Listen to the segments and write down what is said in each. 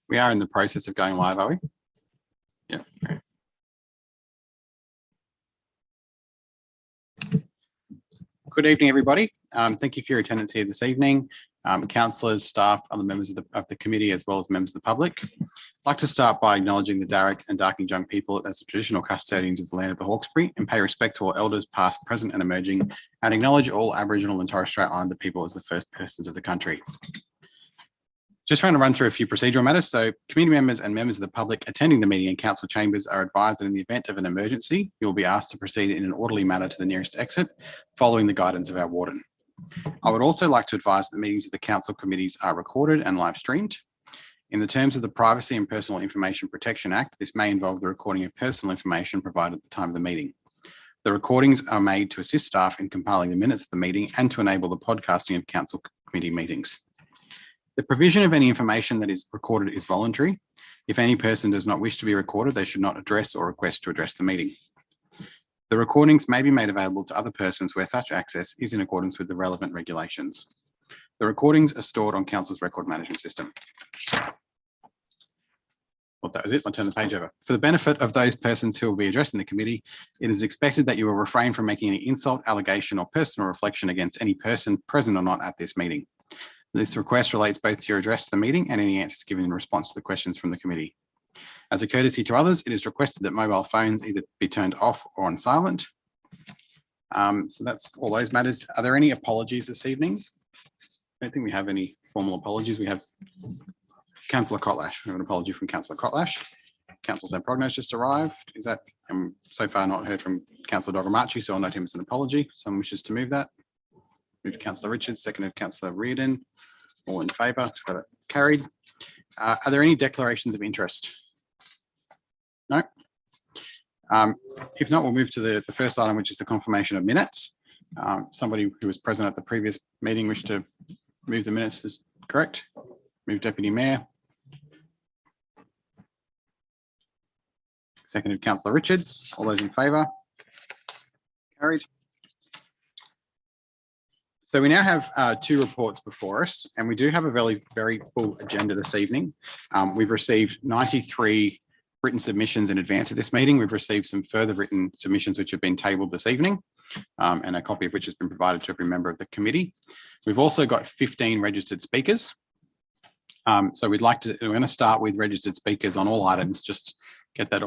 We are in the process of going live, are we? Yeah. Good evening, everybody. Thank you for your attendance here this evening. Councillors, staff, other members of the committee, as well as members of the public. I'd like to start by acknowledging the Darug and Darkinjung people as the traditional custodians of the land of the Hawkesbury and pay respect to all elders past, present and emerging, and acknowledge all Aboriginal and Torres Strait Islander people as the first persons of the country. Just trying to run through a few procedural matters. So community members and members of the public attending the meeting in council chambers are advised that in the event of an emergency, you will be asked to proceed in an orderly manner to the nearest exit, following the guidance of our warden. I would also like to advise that the meetings of the council committees are recorded and live streamed. In the terms of the Privacy and Personal Information Protection Act, this may involve the recording of personal information provided at the time of the meeting. The recordings are made to assist staff in compiling the minutes of the meeting and to enable the podcasting of council committee meetings. The provision of any information that is recorded is voluntary. If any person does not wish to be recorded, they should not address or request to address the meeting. The recordings may be made available to other persons where such access is in accordance with the relevant regulations. The recordings are stored on council's record management system. Well, that was it. I'll turn the page over. For the benefit of those persons who will be addressing the committee, it is expected that you will refrain from making any insult, allegation, or personal reflection against any person present or not at this meeting. This request relates both to your address to the meeting and any answers given in response to the questions from the committee. As a courtesy to others, it is requested that mobile phones either be turned off or on silent. So that's all those matters. Are there any apologies this evening? I don't think we have any formal apologies. We have Councillor Kotlash. We have an apology from Councillor Kotlash. Councillor Zamprognos just arrived. Is that, so far not heard from Councillor Dogamachi, so I'll note him as an apology. Someone wishes to move that. Move to Councillor Richards, seconded Councillor Reardon. All in favour, carried. Are there any declarations of interest? No. If not, we'll move to the first item, which is the confirmation of minutes. Somebody who was present at the previous meeting wished to move the minutes, is correct? Move Deputy Mayor. Seconded Councillor Richards. All those in favour? Carried. So we now have two reports before us, and we do have a very full agenda this evening. We've received 93 written submissions in advance of this meeting. We've received some further written submissions which have been tabled this evening, and a copy of which has been provided to every member of the committee. We've also got 15 registered speakers. So we're going to start with registered speakers on all items, just get that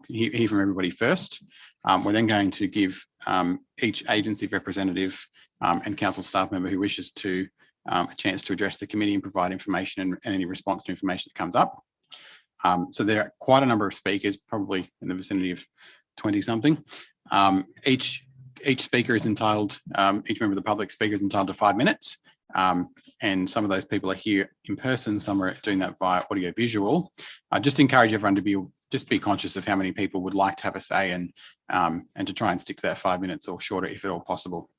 hear from everybody first. We're then going to give each agency representative and council staff member who wishes to a chance to address the committee and provide information and any response to information that comes up. So there are quite a number of speakers, probably in the vicinity of 20 something. Each speaker is entitled, each member of the public speaker is entitled to 5 minutes. And some of those people are here in person, some are doing that via audio visual. I just encourage everyone to be conscious of how many people would like to have a say and to try and stick to that 5 minutes or shorter if at all possible.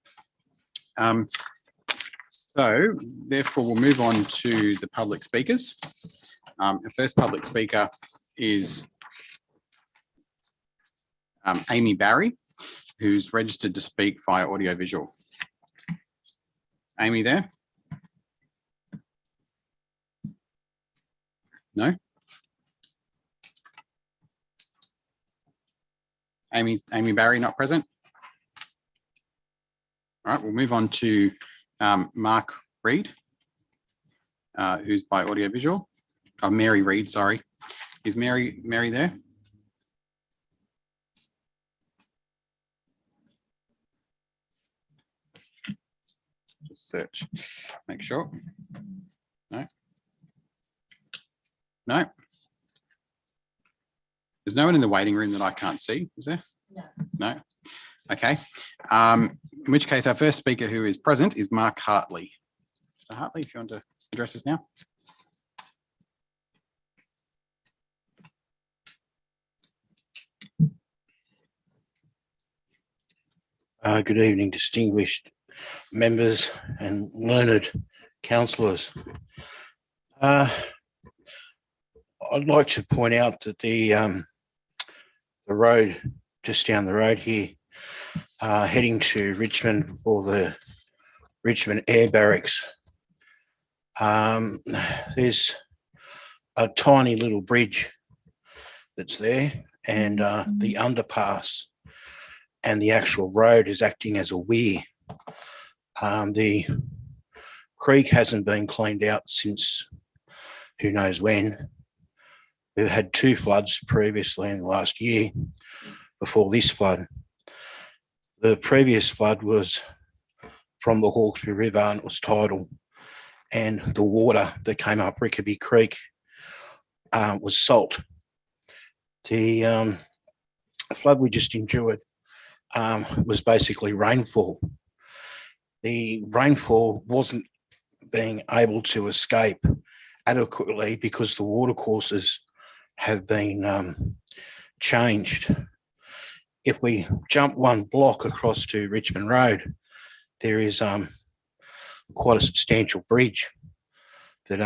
So therefore we'll move on to the public speakers. The first public speaker is Amy Barry, who's registered to speak via audio visual. Amy there? No? Amy Barry not present? All right, we'll move on to Mark Reid, who's by audio visual. Oh, Mary Reid, sorry. Is Mary there? Just search, make sure. No. No. There's no one in the waiting room that I can't see, is there? No. No. Okay. In which case, our first speaker who is present is Mark Hartley. Mr. Hartley, if you want to address us now. Good evening, distinguished members and learned councillors. I'd like to point out that the road just down the road here, heading to Richmond or the Richmond Air Barracks, there's a tiny little bridge that's there, and the underpass and the actual road is acting as a weir. The creek hasn't been cleaned out since who knows when. We've had 2 floods previously in the last year before this flood. The previous flood was from the Hawkesbury River and it was tidal, and the water that came up Rickaby Creek was salt. The flood we just endured was basically rainfall. The rainfall wasn't being able to escape adequately because the watercourses have been changed. If we jump 1 block across to Richmond Road, there is quite a substantial bridge that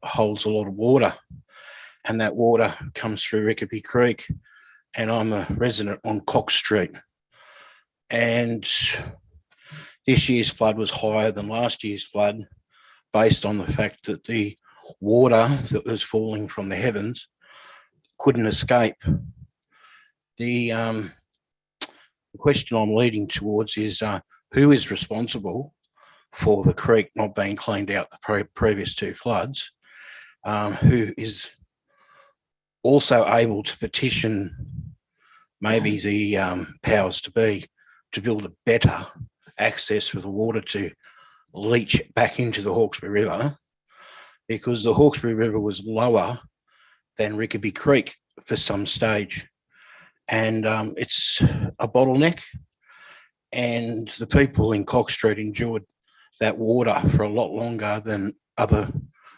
holds a lot of water, and that water comes through Rickaby Creek, and I'm a resident on Cox Street. And this year's flood was higher than last year's flood based on the fact that the water that was falling from the heavens couldn't escape. The question I'm leading towards is who is responsible for the creek not being cleaned out the previous 2 floods, who is also able to petition maybe the powers to be to build a better access for the water to leach back into the Hawkesbury River, because the Hawkesbury River was lower than Rickaby Creek for some stage. And it's a bottleneck, and the people in Cox Street endured that water for a lot longer than other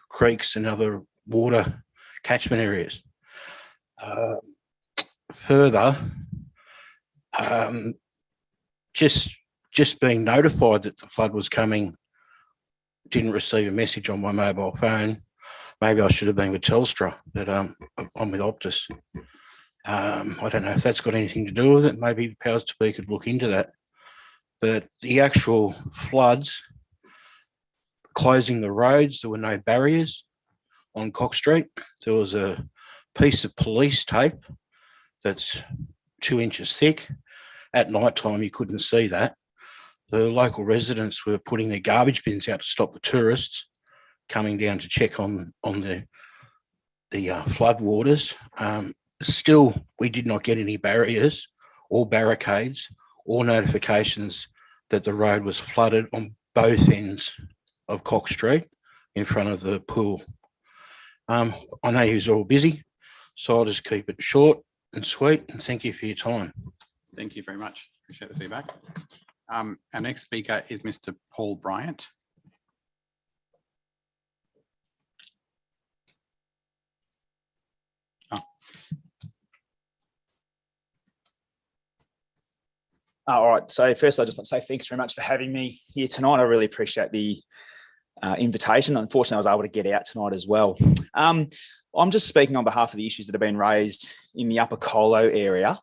creeks and other water catchment areas. Further, just being notified that the flood was coming, didn't receive a message on my mobile phone. Maybe I should have been with Telstra, but I'm with Optus. I don't know if that's got anything to do with it. Maybe powers to be could look into that. But the actual floods, closing the roads, there were no barriers on Cox Street. There was a piece of police tape that's 2 inches thick. At night time, you couldn't see that. The local residents were putting their garbage bins out to stop the tourists coming down to check on the flood waters. Still, we did not get any barriers or barricades or notifications that the road was flooded on both ends of Cox Street in front of the pool. I know you're all busy, so I'll just keep it short and sweet, and thank you for your time. Thank you very much. Appreciate the feedback. Our next speaker is Mr. Paul Bryant. All right. So first, I just want to say thanks very much for having me here tonight. I really appreciate the invitation. Unfortunately, I was able to get out tonight as well. I'm just speaking on behalf of the issues that have been raised in the Upper Colo area.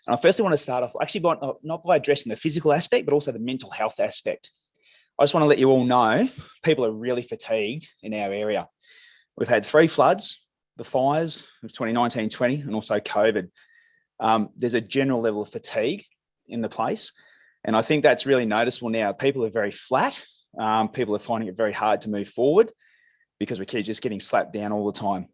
And I firstly want to start off actually not by addressing the physical aspect, but also the mental health aspect. I just want to let you all know people are really fatigued in our area. We've had 3 floods, the fires of 2019-20, and also COVID. There's a general level of fatigue in the place. And I think that's really noticeable now. People are very flat. People are finding it very hard to move forward because we keep just getting slapped down all the time.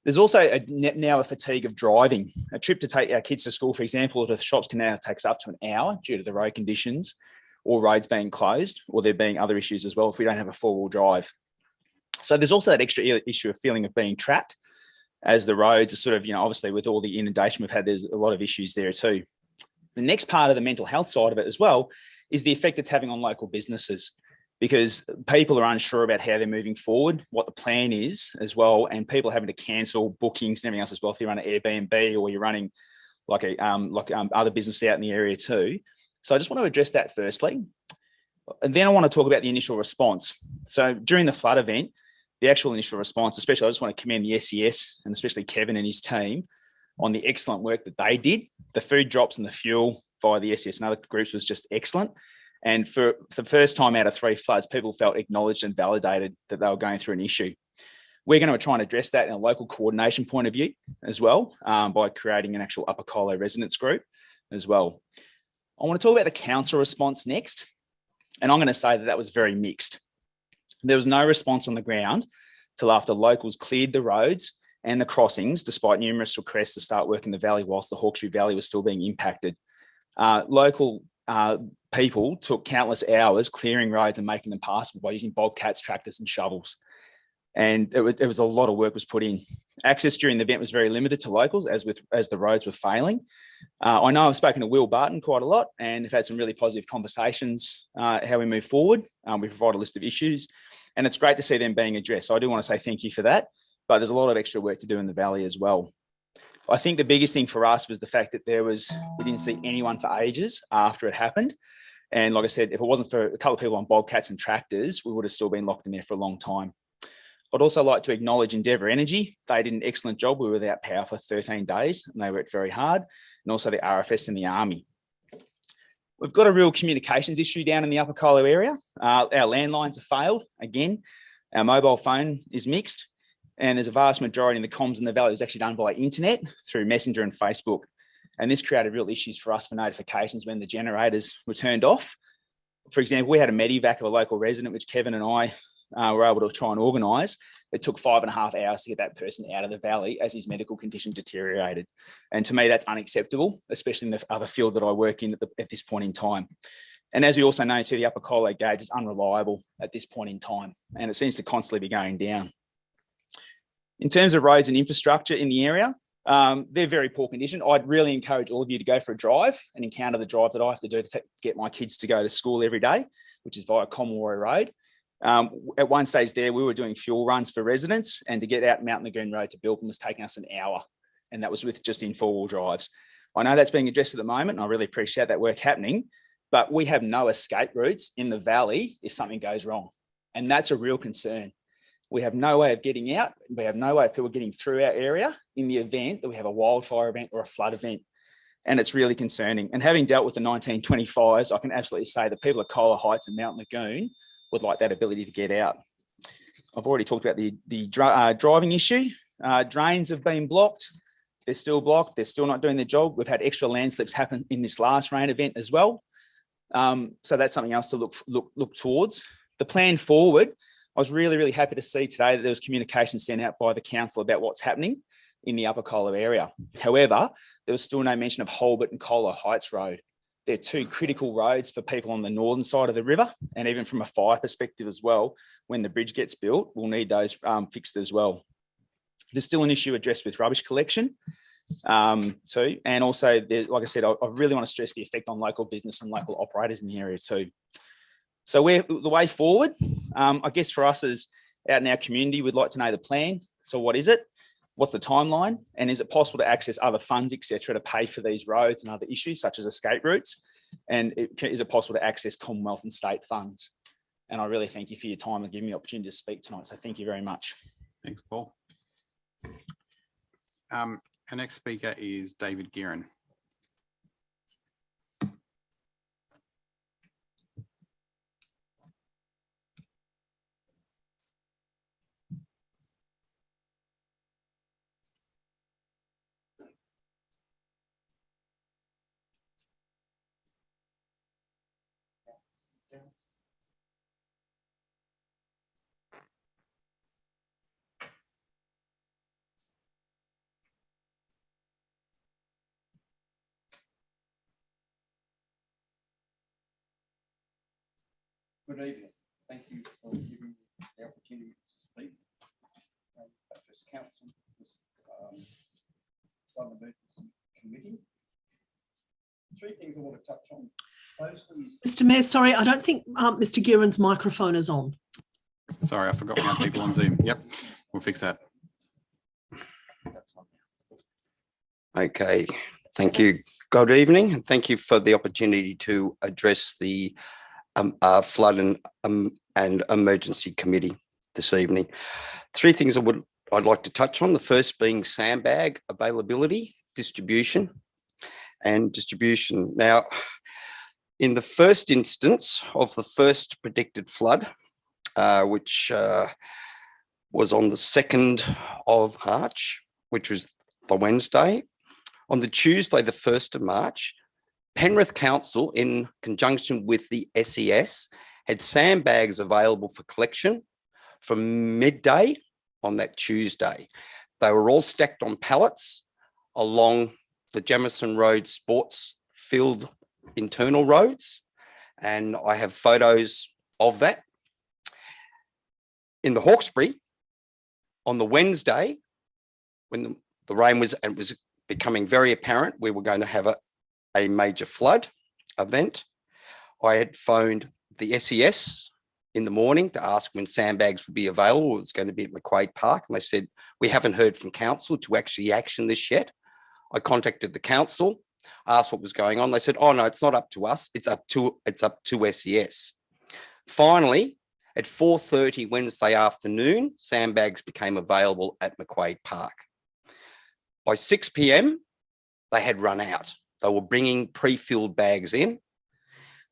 There's also now a fatigue of driving. A trip to take our kids to school, for example, or to the shops can now take us up to an hour due to the road conditions or roads being closed, or there being other issues as well if we don't have a 4-wheel drive. So there's also that extra issue of feeling of being trapped as the roads are sort of, obviously with all the inundation we've had, there's a lot of issues there too. The next part of the mental health side of it as well is the effect it's having on local businesses, because people are unsure about how they're moving forward, what the plan is as well, and people having to cancel bookings and everything else as well if you run an Airbnb or you're running like other business out in the area too. So I just want to address that firstly. And then I want to talk about the initial response. So during the flood event, the actual initial response, especially I just want to commend the SES and especially Kevin and his team on the excellent work that they did. The food drops and the fuel via the SES and other groups was just excellent. And for the first time out of 3 floods, people felt acknowledged and validated that they were going through an issue. We're going to try and address that in a local coordination point of view as well, by creating an actual Upper Colo residents group as well. I want to talk about the council response next. And I'm going to say that that was very mixed. There was no response on the ground till after locals cleared the roads and the crossings, despite numerous requests to start work in the valley whilst the Hawkesbury Valley was still being impacted. Local people took countless hours clearing roads and making them passable by using bobcats, tractors and shovels. And it was a lot of work was put in. Access during the event was very limited to locals as the roads were failing. I know I've spoken to Will Barton quite a lot and have had some really positive conversations how we move forward. We provide a list of issues and it's great to see them being addressed. So I do want to say thank you for that, but there's a lot of extra work to do in the valley as well. I think the biggest thing for us was the fact that we didn't see anyone for ages after it happened. And like I said, if it wasn't for a couple of people on bobcats and tractors, we would have still been locked in there for a long time. I'd also like to acknowledge Endeavour Energy. They did an excellent job. We were without power for 13 days and they worked very hard, and also the RFS and the Army. We've got a real communications issue down in the Upper Colo area. Our landlines have failed again. Our mobile phone is mixed, and there's a vast majority in the comms in the valley is actually done via internet through Messenger and Facebook. And this created real issues for us for notifications when the generators were turned off. For example, we had a medevac of a local resident, which Kevin and I were able to try and organise. It took 5.5 hours to get that person out of the valley as his medical condition deteriorated. And to me, that's unacceptable, especially in the other field that I work in at this point in time. And as we also know too, the Upper Colo gauge is unreliable at this point in time, and it seems to constantly be going down. In terms of roads and infrastructure in the area, they're very poor condition. I'd really encourage all of you to go for a drive and encounter the drive that I have to do to get my kids to go to school every day, which is via Commorroy Road. At one stage there, we were doing fuel runs for residents, and to get out Mount Lagoon Road to Bilpin was taking us an hour, and that was with just in four-wheel drives. I know that's being addressed at the moment, and I really appreciate that work happening, but we have no escape routes in the valley if something goes wrong, and that's a real concern. We have no way of getting out. We have no way of people getting through our area in the event that we have a wildfire event or a flood event, and it's really concerning. And having dealt with the 1925s, I can absolutely say that people at Cola Heights and Mount Lagoon would like that ability to get out. I've already talked about the driving issue. Drains have been blocked. They're still blocked. They're still not doing their job. We've had extra landslips happen in this last rain event as well. So that's something else to look towards. The plan forward, I was really, really happy to see today that there was communication sent out by the council about what's happening in the Upper Colo area. However, there was still no mention of Holbert and Cola Heights Road. They're two critical roads for people on the northern side of the river, and even from a fire perspective as well, when the bridge gets built, we'll need those fixed as well. There's still an issue addressed with rubbish collection too, and also, like I said, I really want to stress the effect on local business and local operators in the area too. So the way forward, I guess for us as out in our community, we'd like to know the plan. So what is it? What's the timeline? And is it possible to access other funds, etc., to pay for these roads and other issues such as escape routes? And is it possible to access Commonwealth and state funds? And I really thank you for your time and giving me the opportunity to speak tonight. So thank you very much. Thanks, Paul. Our next speaker is David Guerin. Good evening. Thank you for giving me the opportunity to speak. Address council, this flood emergency committee. Three things I want to touch on. Firstly is Mr. Mayor, sorry, I don't think Mr. Guerin's microphone is on. Sorry, I forgot we have people on Zoom. Yep, we'll fix that. okay. Thank you. Good evening, and thank you for the opportunity to address the flood and emergency committee this evening. Three things I'd like to touch on. The first being sandbag availability, distribution. Now, in the first instance of the first predicted flood, which was on the 2nd of March, which was the Wednesday. On the Tuesday, the 1st of March, Penrith Council, in conjunction with the SES, had sandbags available for collection from midday on that Tuesday. They were all stacked on pallets along the Jamison Road sports field internal roads, and I have photos of that. In the Hawkesbury, on the Wednesday, when the rain was and was becoming very apparent we were going to have a major flood event, I had phoned the SES in the morning to ask when sandbags would be available. It's going to be at Macquarie Park, and they said, we haven't heard from council to actually action this yet. I contacted the council, asked what was going on. They said, oh no, it's not up to us. It's up to SES. Finally, at 4:30 Wednesday afternoon, sandbags became available at Macquarie Park. By 6 p.m, they had run out. They were bringing pre-filled bags in.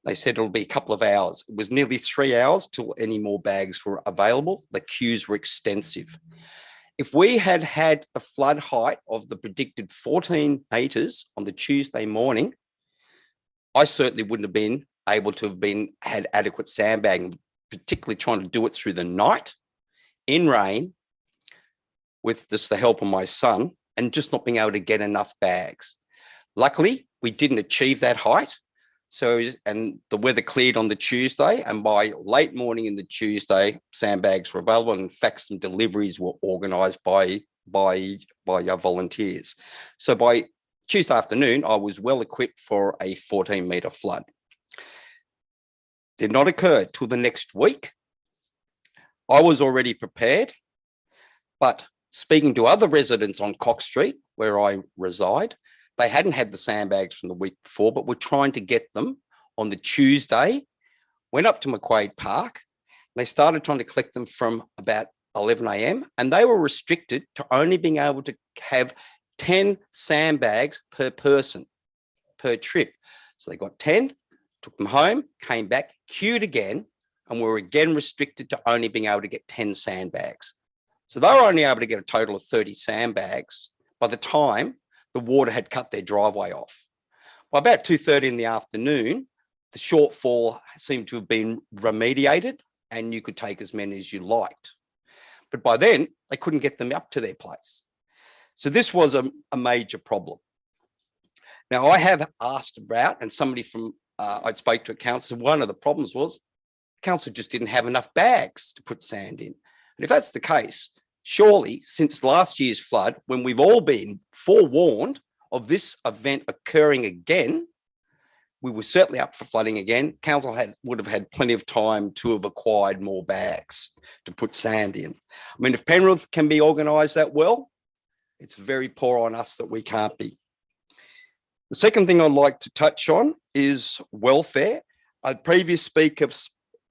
They said it'll be a couple of hours. It was nearly 3 hours till any more bags were available. The queues were extensive. If we had had the flood height of the predicted 14 metres on the Tuesday morning, I certainly wouldn't have been able to have had adequate sandbagging, particularly trying to do it through the night in rain with just the help of my son and just not being able to get enough bags. Luckily, we didn't achieve that height. And the weather cleared on the Tuesday, and by late morning in the Tuesday, sandbags were available. And in fact, some deliveries were organised by our volunteers. So by Tuesday afternoon, I was well equipped for a 14-metre flood. Did not occur till the next week. I was already prepared, but speaking to other residents on Cox Street, where I reside, they hadn't had the sandbags from the week before, but were trying to get them on the Tuesday, went up to Macquarie Park. They started trying to collect them from about 11 a.m. and they were restricted to only being able to have 10 sandbags per person, per trip. So they got 10, took them home, came back, queued again, and were again restricted to only being able to get 10 sandbags. So they were only able to get a total of 30 sandbags by the time the water had cut their driveway off. By about 2:30 in the afternoon, the shortfall seemed to have been remediated and you could take as many as you liked. But by then, they couldn't get them up to their place. So this was a major problem. Now, I have asked about, and somebody from, I spoke to a council, one of the problems was council just didn't have enough bags to put sand in. And if that's the case, surely since last year's flood, when we've all been forewarned of this event occurring again, we were certainly up for flooding again. Council would have had plenty of time to have acquired more bags to put sand in. I mean, if Penrith can be organised that well, it's very poor on us that we can't be. The second thing I'd like to touch on is welfare. A previous speaker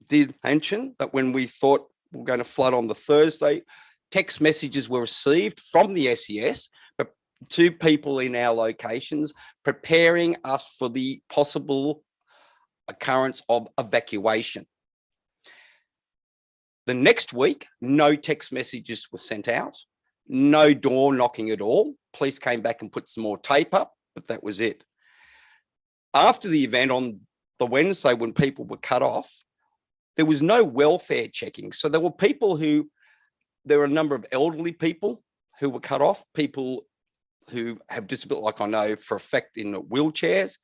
did mention that when we thought we were going to flood on the Thursday, text messages were received from the SES, but to people in our locations, preparing us for the possible occurrence of evacuation. The next week, no text messages were sent out, no door knocking at all. Police came back and put some more tape up, but that was it. After the event on the Wednesday, when people were cut off, there was no welfare checking. So there were a number of elderly people who were cut off, people who have disability, like I know for a fact in wheelchairs,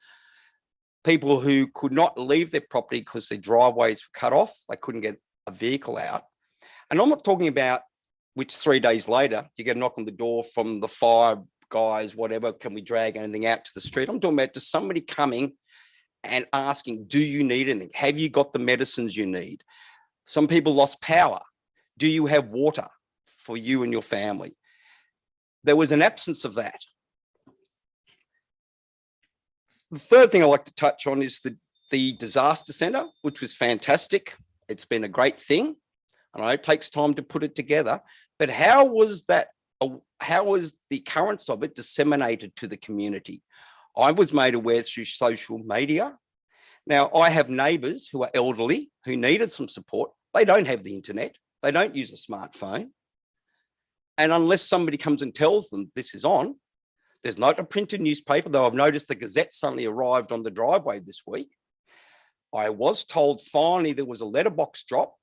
people who could not leave their property because their driveways were cut off. They couldn't get a vehicle out. And I'm not talking about which 3 days later, you get a knock on the door from the fire guys, whatever, can we drag anything out to the street? I'm talking about just somebody coming and asking, do you need anything? Have you got the medicines you need? Some people lost power. Do you have water for you and your family? There was an absence of that. The third thing I'd like to touch on is the disaster centre, which was fantastic. It's been a great thing. And I know it takes time to put it together, but how was the occurrence of it disseminated to the community? I was made aware through social media. Now, I have neighbours who are elderly, who needed some support. They don't have the internet. They don't use a smartphone. And unless somebody comes and tells them this is on, there's not a printed newspaper, though I've noticed the Gazette suddenly arrived on the driveway this week. I was told finally there was a letterbox drop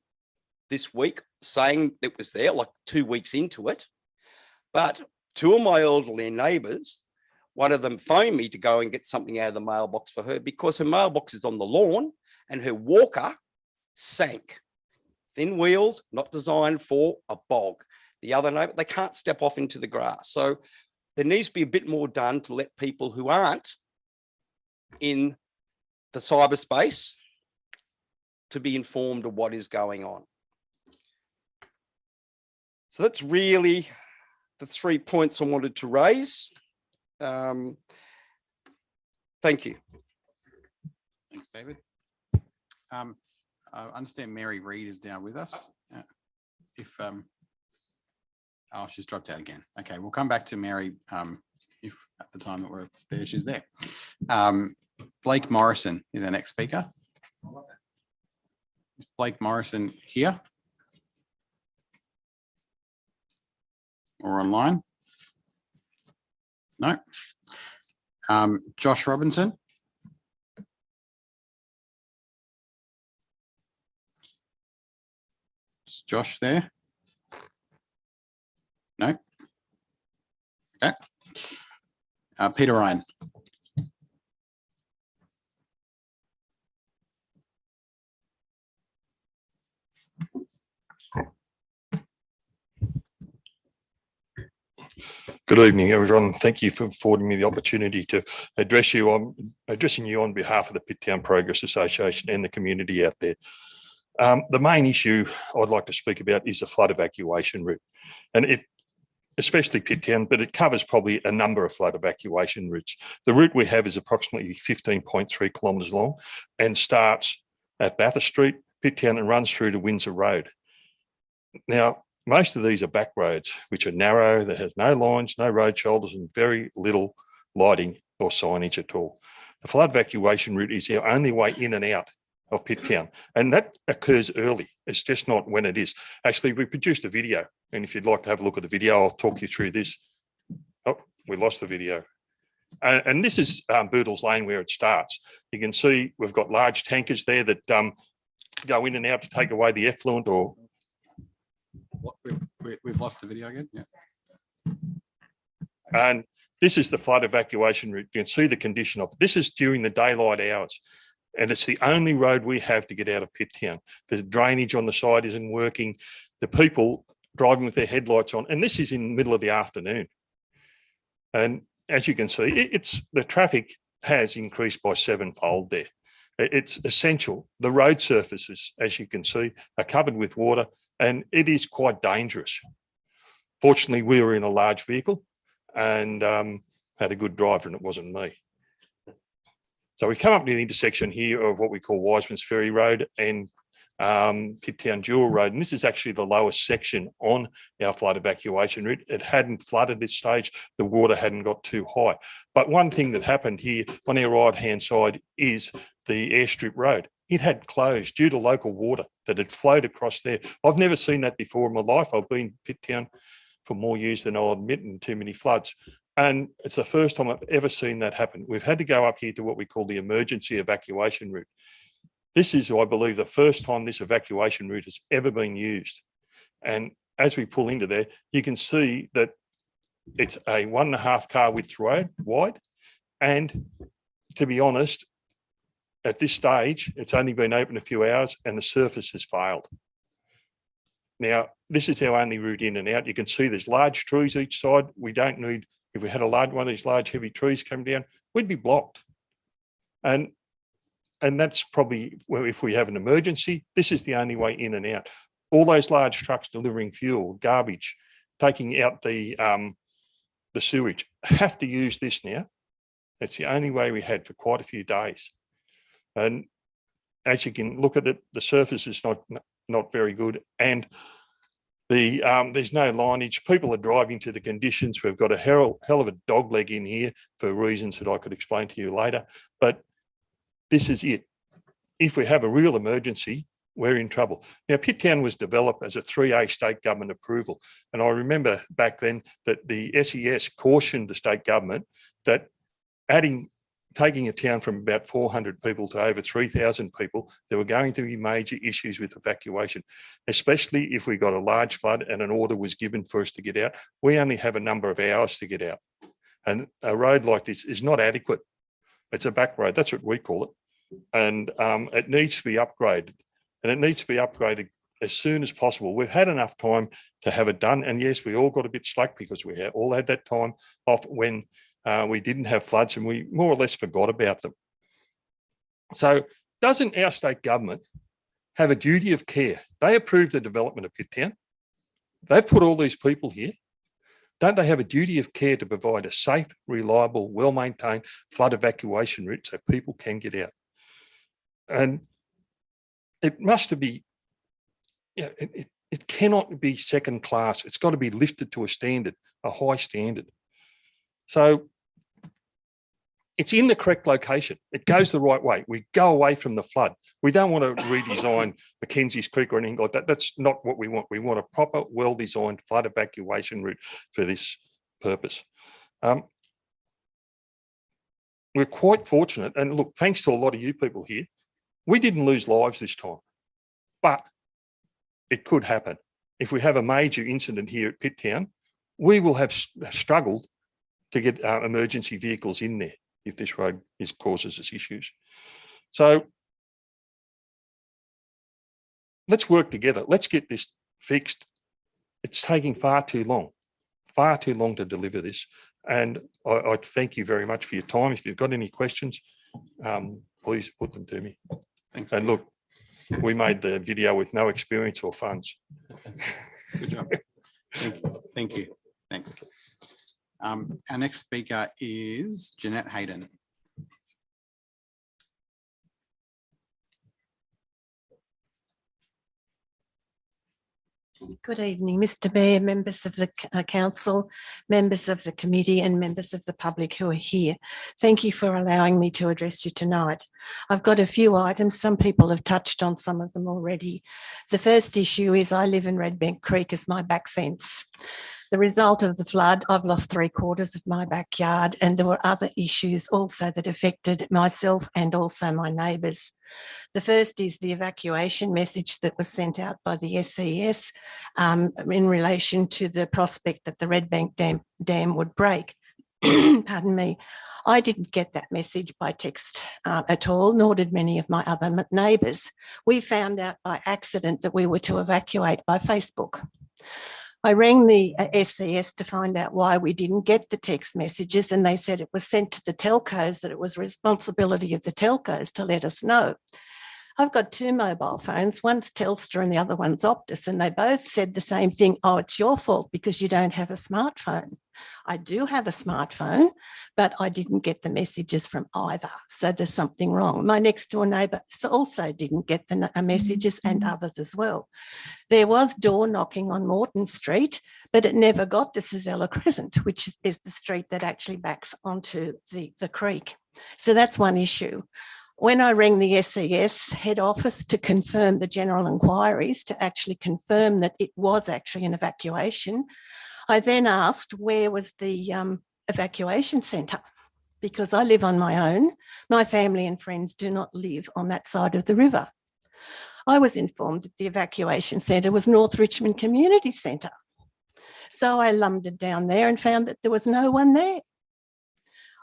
this week saying it was there, like 2 weeks into it. But two of my elderly neighbours, one of them phoned me to go and get something out of the mailbox for her because her mailbox is on the lawn and her walker sank. Thin wheels, not designed for a bog. The other neighbour, they can't step off into the grass. So there needs to be a bit more done to let people who aren't in the cyberspace to be informed of what is going on. So that's really the 3 points I wanted to raise. Thank you. Thanks, David. I understand Mary Reid is now with us. Oh, she's dropped out again. Okay, we'll come back to Mary if at the time that we're there, she's there. Blake Morrison is our next speaker. Is Blake Morrison here? Or online? No. Josh Robinson. Is Josh there? No. Okay. Peter Ryan. Good evening, everyone. Thank you for affording me the opportunity to addressing you on behalf of the Pitt Town Progress Association and the community out there. The main issue I'd like to speak about is the flood evacuation route, and especially Pitt Town, but it covers probably a number of flood evacuation routes. The route we have is approximately 15.3 kilometres long and starts at Bathurst Street, Pitt Town, and runs through to Windsor Road. Now, most of these are back roads, which are narrow, that has no lines, no road shoulders, and very little lighting or signage at all. The flood evacuation route is our only way in and out of Pitt Town, and that occurs early. It's just not when it is. Actually, we produced a video, and if you'd like to have a look at the video, I'll talk you through this. Oh, we lost the video. And this is Boodles Lane where it starts. You can see we've got large tankers there that go in and out to take away the effluent or... We've lost the video again. Yeah. And this is the flood evacuation route. You can see the condition of it. This is during the daylight hours, and it's the only road we have to get out of Pitt Town. The drainage on the side isn't working. The people driving with their headlights on, and this is in the middle of the afternoon. And as you can see, the traffic has increased by 7-fold there. It's essential. The road surfaces, as you can see, are covered with water, and it is quite dangerous. Fortunately, we were in a large vehicle and had a good driver, and it wasn't me. So we come up to the intersection here of what we call Wiseman's Ferry Road and Pitt Town Jewel Road. And this is actually the lowest section on our flood evacuation route. It hadn't flooded this stage. The water hadn't got too high. But one thing that happened here on our right-hand side is the Airstrip Road. It had closed due to local water that had flowed across there. I've never seen that before in my life. I've been in Pitt Town for more years than I'll admit, and too many floods. And it's the first time I've ever seen that happen. We've had to go up here to what we call the emergency evacuation route. This is, I believe, the first time this evacuation route has ever been used. And as we pull into there, you can see that it's a 1.5 car width road wide. And to be honest, at this stage, it's only been open a few hours and the surface has failed. Now, this is our only route in and out. You can see there's large trees each side. We don't need, if we had a large one of these large heavy trees come down, we'd be blocked. And that's probably where, if we have an emergency, this is the only way in and out. All those large trucks delivering fuel, garbage, taking out the sewage, have to use this now. It's the only way we had for quite a few days. And as you can look at it, the surface is not very good, and there's no lineage. People are driving to the conditions. We've got a hell of a dog leg in here for reasons that I could explain to you later. But this is it. If we have a real emergency, we're in trouble. Now, Pitt Town was developed as a 3A state government approval. And I remember back then that the SES cautioned the state government that taking a town from about 400 people to over 3,000 people, there were going to be major issues with evacuation, especially if we got a large flood and an order was given for us to get out. We only have a number of hours to get out. And a road like this is not adequate. It's a back road, that's what we call it. And it needs to be upgraded. And it needs to be upgraded as soon as possible. We've had enough time to have it done. And yes, we all got a bit slack because we all had that time off when we didn't have floods and we more or less forgot about them. So doesn't our state government have a duty of care? They approved the development of Pitt Town. They've put all these people here. Don't they have a duty of care to provide a safe, reliable, well-maintained flood evacuation route so people can get out? And it must be, it cannot be second class. It's got to be lifted to a standard, a high standard. So it's in the correct location. It goes the right way. We go away from the flood. We don't want to redesign Mackenzie's Creek or anything like that. That's not what we want. We want a proper, well-designed flood evacuation route for this purpose. We're quite fortunate. And look, thanks to a lot of you people here, we didn't lose lives this time, but it could happen. If we have a major incident here at Pitt Town, we will have struggled to get emergency vehicles in there if this road causes us issues. So let's work together. Let's get this fixed. It's taking far too long to deliver this. And I thank you very much for your time. If you've got any questions, please put them to me. Thanks. And look, we made the video with no experience or funds. Good job. Thank you. Thanks. Our next speaker is Jeanette Hayden. Good evening, Mr. Mayor, members of the council, members of the committee and members of the public who are here. Thank you for allowing me to address you tonight. I've got a few items. Some people have touched on some of them already. The first issue is I live in Red Bank Creek as my back fence. The result of the flood, I've lost 3/4 of my backyard, and there were other issues also that affected myself and also my neighbours. The first is the evacuation message that was sent out by the SES in relation to the prospect that the Red Bank Dam would break. Pardon me. I didn't get that message by text at all, nor did many of my other neighbours. We found out by accident that we were to evacuate by Facebook. I rang the SES to find out why we didn't get the text messages, and they said it was sent to the telcos, that it was responsibility of the telcos to let us know. I've got 2 mobile phones, one's Telstra and the other one's Optus, and they both said the same thing. Oh, it's your fault because you don't have a smartphone. I do have a smartphone, but I didn't get the messages from either. So there's something wrong. My next door neighbour also didn't get the messages, and others as well. There was door knocking on Morton Street, but it never got to Sazella Crescent, which is the street that actually backs onto the creek. So that's one issue. When I rang the SES head office to confirm the general inquiries, to actually confirm that it was actually an evacuation, I then asked where was the evacuation centre, because I live on my own. My family and friends do not live on that side of the river. I was informed that the evacuation centre was North Richmond Community Centre. So I lumbered down there and found that there was no one there.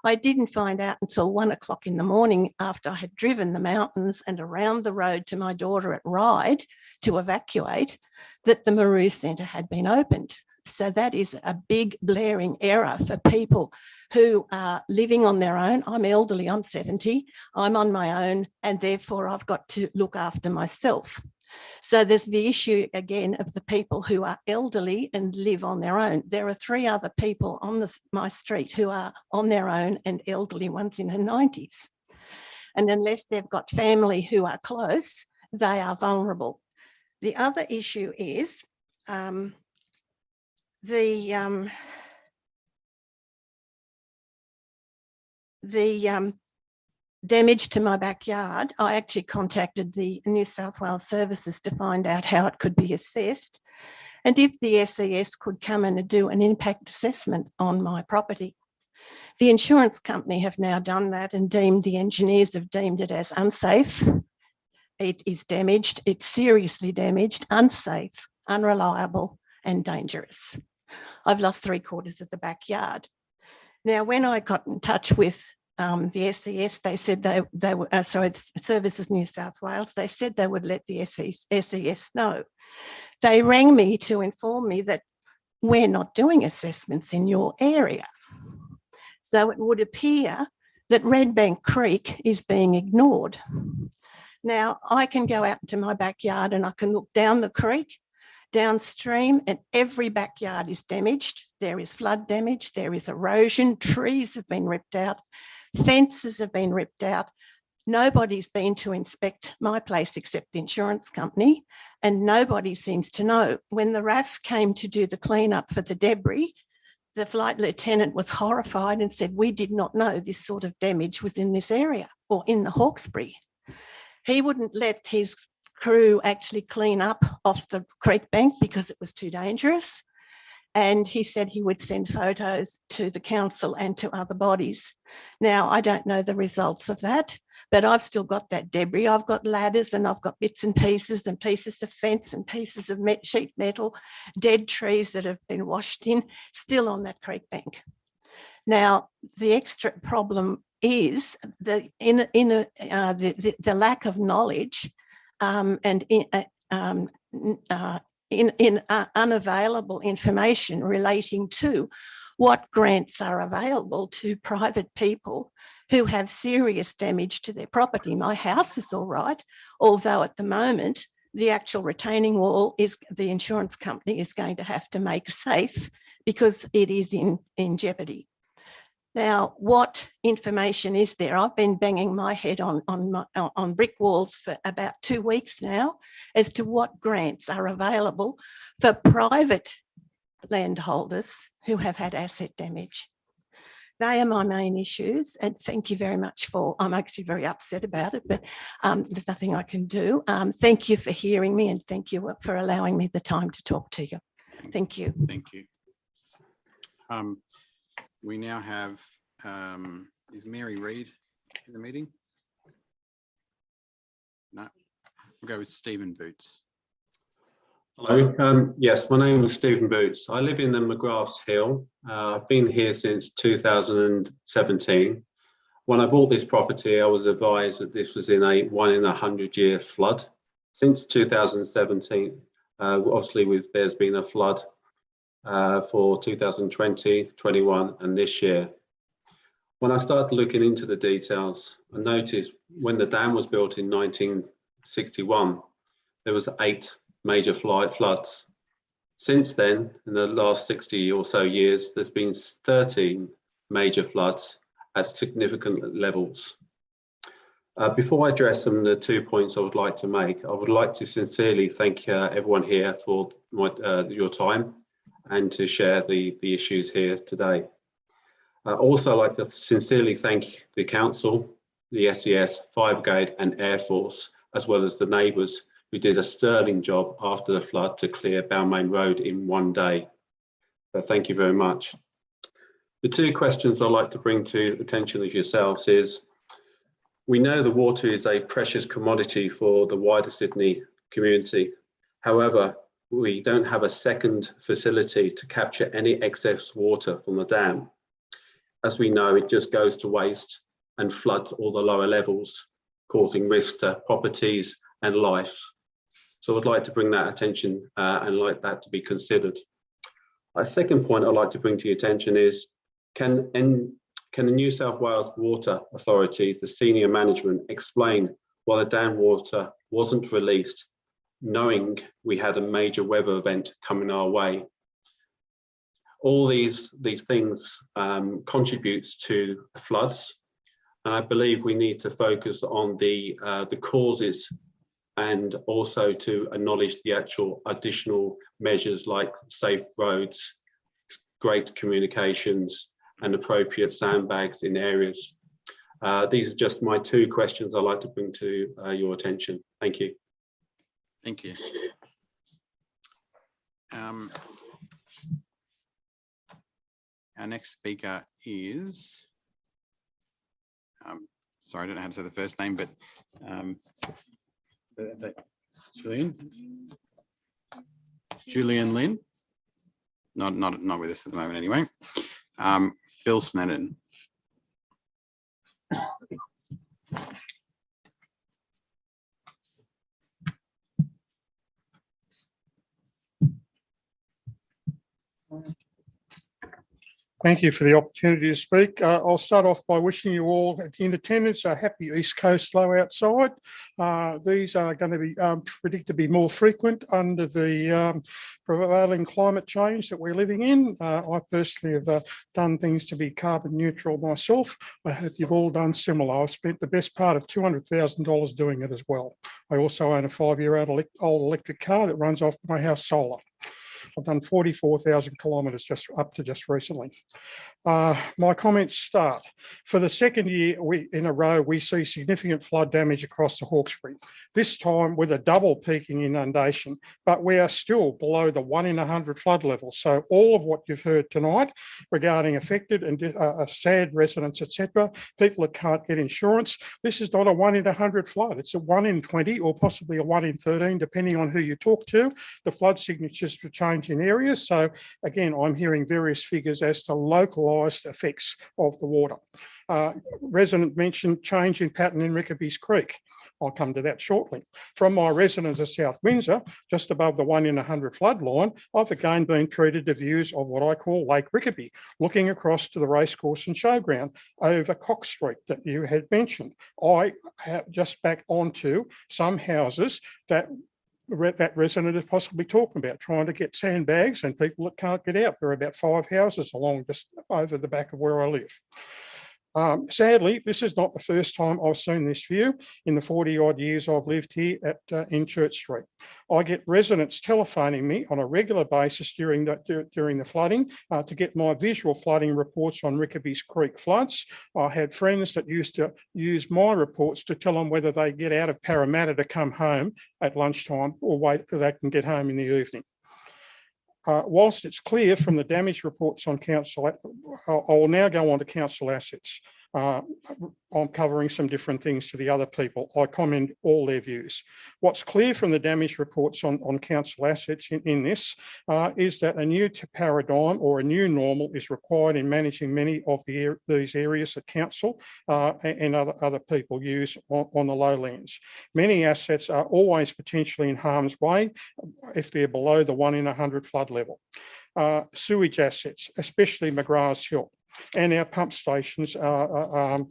I didn't find out until 1 o'clock in the morning, after I had driven the mountains and around the road to my daughter at Ryde to evacuate, that the Maru Centre had been opened. So that is a big glaring error for people who are living on their own. I'm elderly, I'm 70, I'm on my own, and therefore I've got to look after myself. So there's the issue again of the people who are elderly and live on their own. There are 3 other people on my street who are on their own and elderly, one's in her 90s. And unless they've got family who are close, they are vulnerable. The other issue is the damage to my backyard, I actually contacted the New South Wales Services to find out how it could be assessed and if the SES could come and do an impact assessment on my property. The insurance company have now done that and the engineers have deemed it as unsafe. It is damaged, it's seriously damaged, unsafe, unreliable and dangerous. I've lost 3/4 of the backyard. Now, when I got in touch with the SES, they said they were, Services New South Wales, they said they would let the SES know. They rang me to inform me that we're not doing assessments in your area. So it would appear that Red Bank Creek is being ignored. Now, I can go out to my backyard and I can look down the creek, downstream, and every backyard is damaged. There is flood damage, there is erosion, trees have been ripped out, fences have been ripped out. Nobody's been to inspect my place except the insurance company, and nobody seems to know. When the RAF came to do the cleanup for the debris, the flight lieutenant was horrified and said, we did not know this sort of damage was in this area or in the Hawkesbury. He wouldn't let his crew actually clean up off the creek bank because it was too dangerous. And he said he would send photos to the council and to other bodies. Now, I don't know the results of that, but I've still got that debris. I've got ladders and I've got bits and pieces of fence and pieces of sheet metal, dead trees that have been washed in, still on that creek bank. Now, the extra problem is the lack of knowledge and unavailable information relating to what grants are available to private people who have serious damage to their property. My house is all right, although at the moment, the actual retaining wall is the insurance company is going to have to make safe because it is in jeopardy. Now, what information is there? I've been banging my head on brick walls for about 2 weeks now as to what grants are available for private landholders who have had asset damage. They are my main issues, and thank you very much I'm actually very upset about it, but there's nothing I can do. Thank you for hearing me and thank you for allowing me the time to talk to you. Thank you. Thank you. We now have, is Mary Reid in the meeting? No, we'll go with Stephen Boots. Hello, yes, my name is Stephen Boots. I live in the McGrath's Hill. I've been here since 2017. When I bought this property, I was advised that this was in a 1 in 100 year flood. Since 2017, obviously there's been a flood for 2020, 21 and this year. When I started looking into the details, I noticed when the dam was built in 1961, there was 8 major floods. Since then, in the last 60 or so years, there's been 13 major floods at significant levels. Before I address some of the 2 points I would like to make, I would like to sincerely thank everyone here for your time and to share the issues here today. I'd also like to sincerely thank the council, the SES, Fire Brigade and Air Force, as well as the neighbours who did a sterling job after the flood to clear Balmain Road in 1 day. So thank you very much. The 2 questions I'd like to bring to the attention of yourselves is, we know the water is a precious commodity for the wider Sydney community. However, we don't have a second facility to capture any excess water from the dam. As we know, it just goes to waste and floods all the lower levels, causing risk to properties and life. So I'd like to bring that attention and like that to be considered. A second point I'd like to bring to your attention is, can the New South Wales Water Authorities, the senior management, explain why the dam water wasn't released, knowing we had a major weather event coming our way? All these things contributes to floods, and I believe we need to focus on the causes and also to acknowledge the actual additional measures like safe roads, great communications and appropriate sandbags in areas. These are just my two questions I'd like to bring to your attention. Thank you. Thank you. Our next speaker is, sorry, I don't know how to say the first name, but Julian Lynn. Not with us at the moment anyway. Phil Snedden. Thank you for the opportunity to speak. I'll start off by wishing you all in attendance a happy East Coast slow outside. These are going to be predicted to be more frequent under the prevailing climate change that we're living in. I personally have done things to be carbon neutral myself. I hope you've all done similar. I've spent the best part of $200,000 doing it as well. I also own a 5-year-old electric car that runs off my house solar. I've done 44,000 kilometres just up to just recently. My comments start. For the second year in a row, we see significant flood damage across the Hawkesbury, this time with a double peaking inundation, but we are still below the 1 in 100 flood level. So all of what you've heard tonight regarding affected and sad residents, etc., people that can't get insurance, this is not a 1 in 100 flood. It's a 1 in 20 or possibly a 1 in 13, depending on who you talk to. The flood signatures will change in areas. So again, I'm hearing various figures as to localised effects of the water. Resident mentioned change in pattern in Rickaby's Creek. I'll come to that shortly. From my residence of South Windsor, just above the 1 in 100 flood line, I've again been treated to views of what I call Lake Rickaby, looking across to the racecourse and showground over Cox Street that you had mentioned. I have just back onto some houses that resident is possibly talking about, trying to get sandbags and people that can't get out. There are about 5 houses along just over the back of where I live. Sadly, this is not the first time I've seen this view in the 40 odd years I've lived here in Church Street. I get residents telephoning me on a regular basis during the flooding to get my visual flooding reports on Rickaby's Creek floods. I had friends that used to use my reports to tell them whether they get out of Parramatta to come home at lunchtime or wait till they can get home in the evening. Whilst it's clear from the damage reports on council, I'll now go on to council assets. I'm covering some different things to the other people. I comment all their views. What's clear from the damage reports on council assets in this is that a new paradigm or a new normal is required in managing many of these areas that council and other people use on the lowlands. Many assets are always potentially in harm's way if they're below the 1 in 100 flood level. Sewage assets, especially McGrath's Hill, and our pump stations and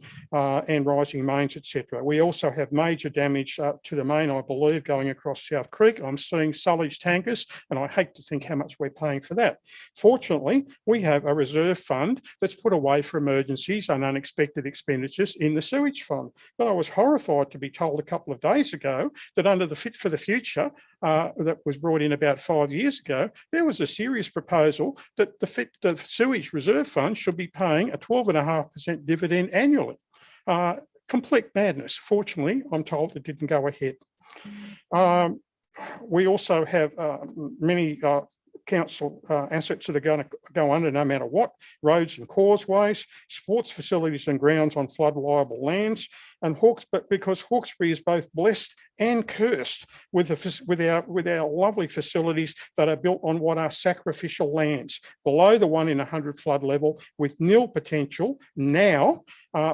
rising mains, etc. We also have major damage to the main, I believe, going across South Creek. I'm seeing sullage tankers, and I hate to think how much we're paying for that. Fortunately, we have a reserve fund that's put away for emergencies and unexpected expenditures in the sewage fund. But I was horrified to be told a couple of days ago that under the Fit for the Future that was brought in about 5 years ago, there was a serious proposal that the sewage reserve fund should be paying a 12.5% dividend annually. Complete madness. Fortunately, I'm told it didn't go ahead. We also have many council assets that are going to go under no matter what: roads and causeways, sports facilities and grounds on flood liable lands, and because Hawkesbury is both blessed and cursed with our lovely facilities that are built on what are sacrificial lands below the 1 in 100 flood level, with nil potential now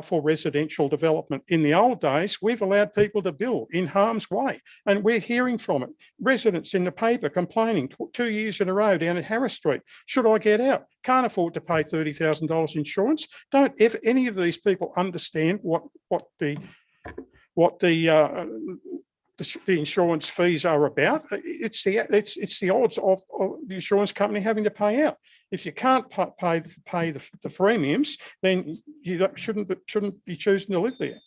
for residential development. In the old days, we've allowed people to build in harm's way, and we're hearing from it. Residents in the paper complaining 2 years in a row down at Harris Street. Should I get out? Can't afford to pay $30,000 insurance. Don't if any of these people understand what the insurance fees are about. It's the odds of the insurance company having to pay out. If you can't pay the premiums, then you shouldn't be choosing to live there.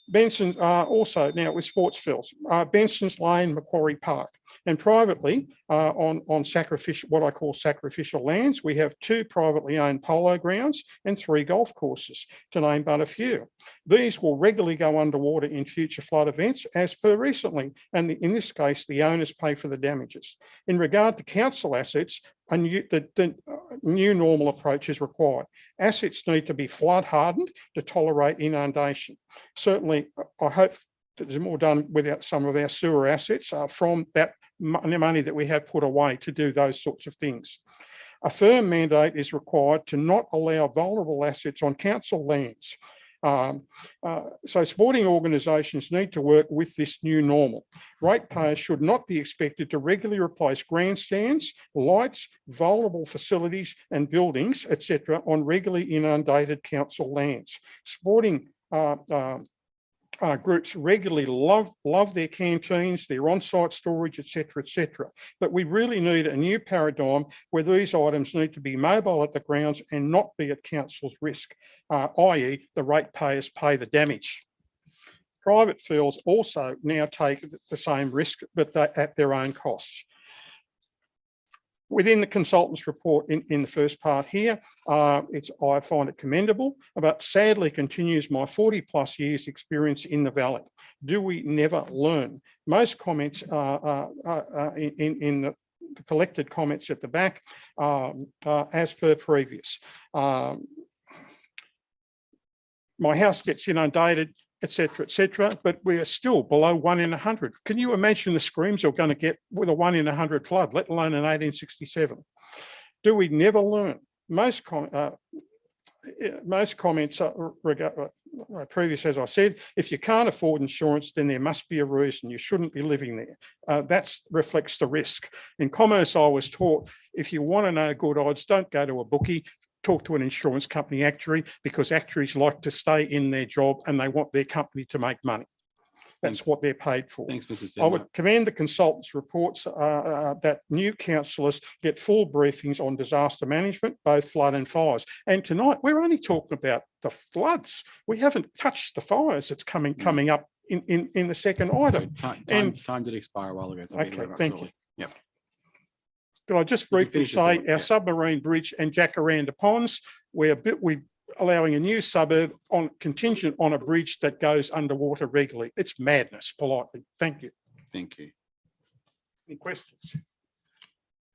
Benson's also now with sports fields, Benson's Lane, Macquarie Park, and privately on sacrificial, what I call sacrificial lands, we have 2 privately owned polo grounds and 3 golf courses, to name but a few. These will regularly go underwater in future flood events, as per recently, and in this case, the owners pay for the damages. In regard to council assets, the new normal approach is required. Assets need to be flood hardened to tolerate inundation. Certainly, I hope that there's more done with some of our sewer assets from that money that we have put away to do those sorts of things. A firm mandate is required to not allow vulnerable assets on council lands. So sporting organisations need to work with this new normal. Ratepayers should not be expected to regularly replace grandstands, lights, vulnerable facilities and buildings, etc., on regularly inundated council lands. Sporting groups regularly love their canteens, their on-site storage, etc., etc. But we really need a new paradigm where these items need to be mobile at the grounds and not be at council's risk, i.e. the ratepayers pay the damage. Private fields also now take the same risk, but at their own costs. Within the consultant's report in the first part here, I find it commendable, but sadly continues my 40+ years experience in the Valley. Do we never learn? Most comments in the collected comments at the back, as per previous. My house gets inundated, etc., but we are still below 1 in 100. Can you imagine the screams you're going to get with a 1 in 100 flood, let alone in 1867? Do we never learn? Most comments previous, as I said, if you can't afford insurance, then there must be a reason. You shouldn't be living there. That reflects the risk. In commerce, I was taught, if you want to know good odds, don't go to a bookie, talk to an insurance company actuary, because actuaries like to stay in their job and they want their company to make money. That's what they're paid for. Thanks, Mr. I would commend the consultants' reports that new councillors get full briefings on disaster management, both flood and fires. And tonight, we're only talking about the floods. We haven't touched the fires that's coming up in the second item. So time did expire a while ago. So okay, thank you. Yep. Could I just briefly say our submarine bridge and Jacaranda Ponds, we're allowing a new suburb contingent on a bridge that goes underwater regularly. It's madness, politely. Thank you. Thank you. Any questions?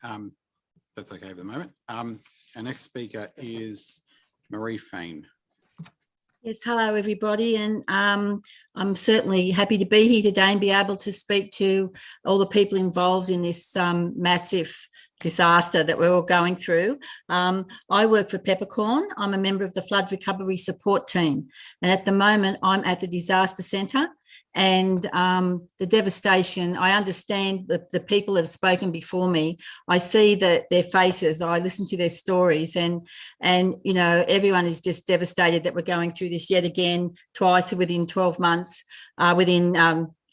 That's okay for the moment. Our next speaker is Marie Fain. Yes, hello everybody, and I'm certainly happy to be here today and be able to speak to all the people involved in this massive disaster that we're all going through. I work for Peppercorn. I'm a member of the Flood Recovery Support Team, and at the moment I'm at the Disaster Centre, and the devastation, I understand that the people have spoken before me. I see that their faces, I listen to their stories, and you know, everyone is just devastated that we're going through this yet again, twice within 12 months, within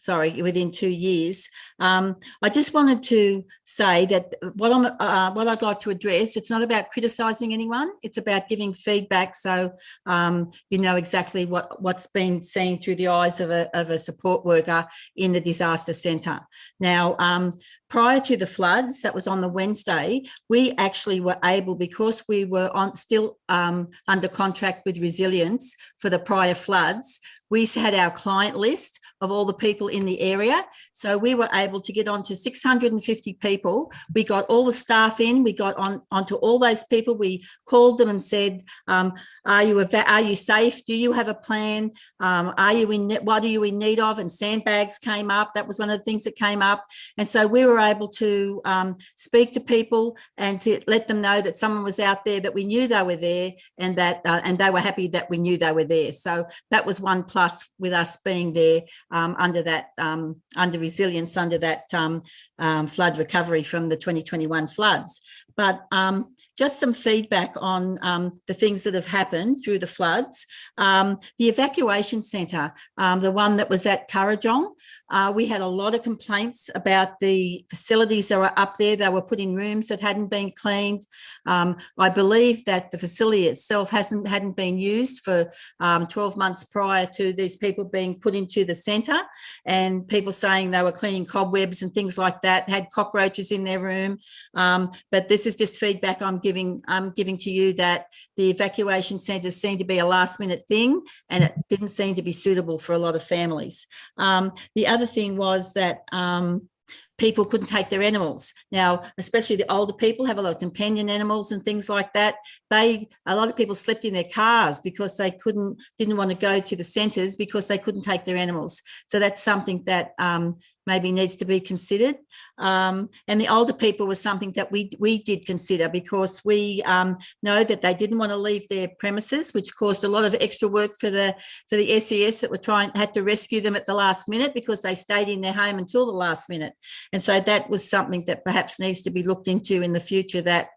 2 years. I just wanted to say that what I'd like to address, it's not about criticising anyone, it's about giving feedback, so you know exactly what's been seen through the eyes of a support worker in the disaster centre. Now, prior to the floods, that was on the Wednesday, we actually were able, because we were still under contract with Resilience for the prior floods, we had our client list of all the people in the area. So we were able to get onto 650 people. We got all the staff in, we got onto all those people. We called them and said, are you safe? Do you have a plan? What are you in need of? And sandbags came up. That was one of the things that came up. And so we were able to speak to people and to let them know that someone was out there, that we knew they were there, and that and they were happy that we knew they were there. So that was one plus with us being there under that, under resilience, under that flood recovery from the 2021 floods. But just some feedback on the things that have happened through the floods. The evacuation centre, the one that was at Kurrajong, we had a lot of complaints about the facilities that were up there. They were put in rooms that hadn't been cleaned. I believe that the facility itself hadn't been used for 12 months prior to these people being put into the centre, and people saying they were cleaning cobwebs and things like that, had cockroaches in their room. But this is just feedback I'm giving to you, that the evacuation centres seem to be a last minute thing, and it didn't seem to be suitable for a lot of families. The other thing was that people couldn't take their animals. Now, especially the older people have a lot of companion animals and things like that. A lot of people slept in their cars because they didn't want to go to the centres because they couldn't take their animals. So that's something that maybe needs to be considered. And the older people was something that we did consider, because we know that they didn't want to leave their premises, which caused a lot of extra work for the SES that had to rescue them at the last minute, because they stayed in their home until the last minute. And so that was something that perhaps needs to be looked into in the future, that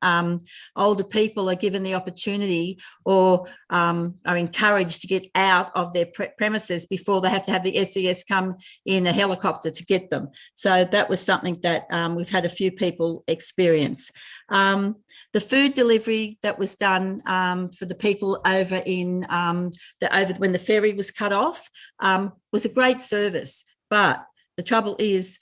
older people are given the opportunity or are encouraged to get out of their premises before they have to have the SES come in a helicopter to get them. So that was something that we've had a few people experience. The food delivery that was done for the people over in when the ferry was cut off was a great service, but the trouble is,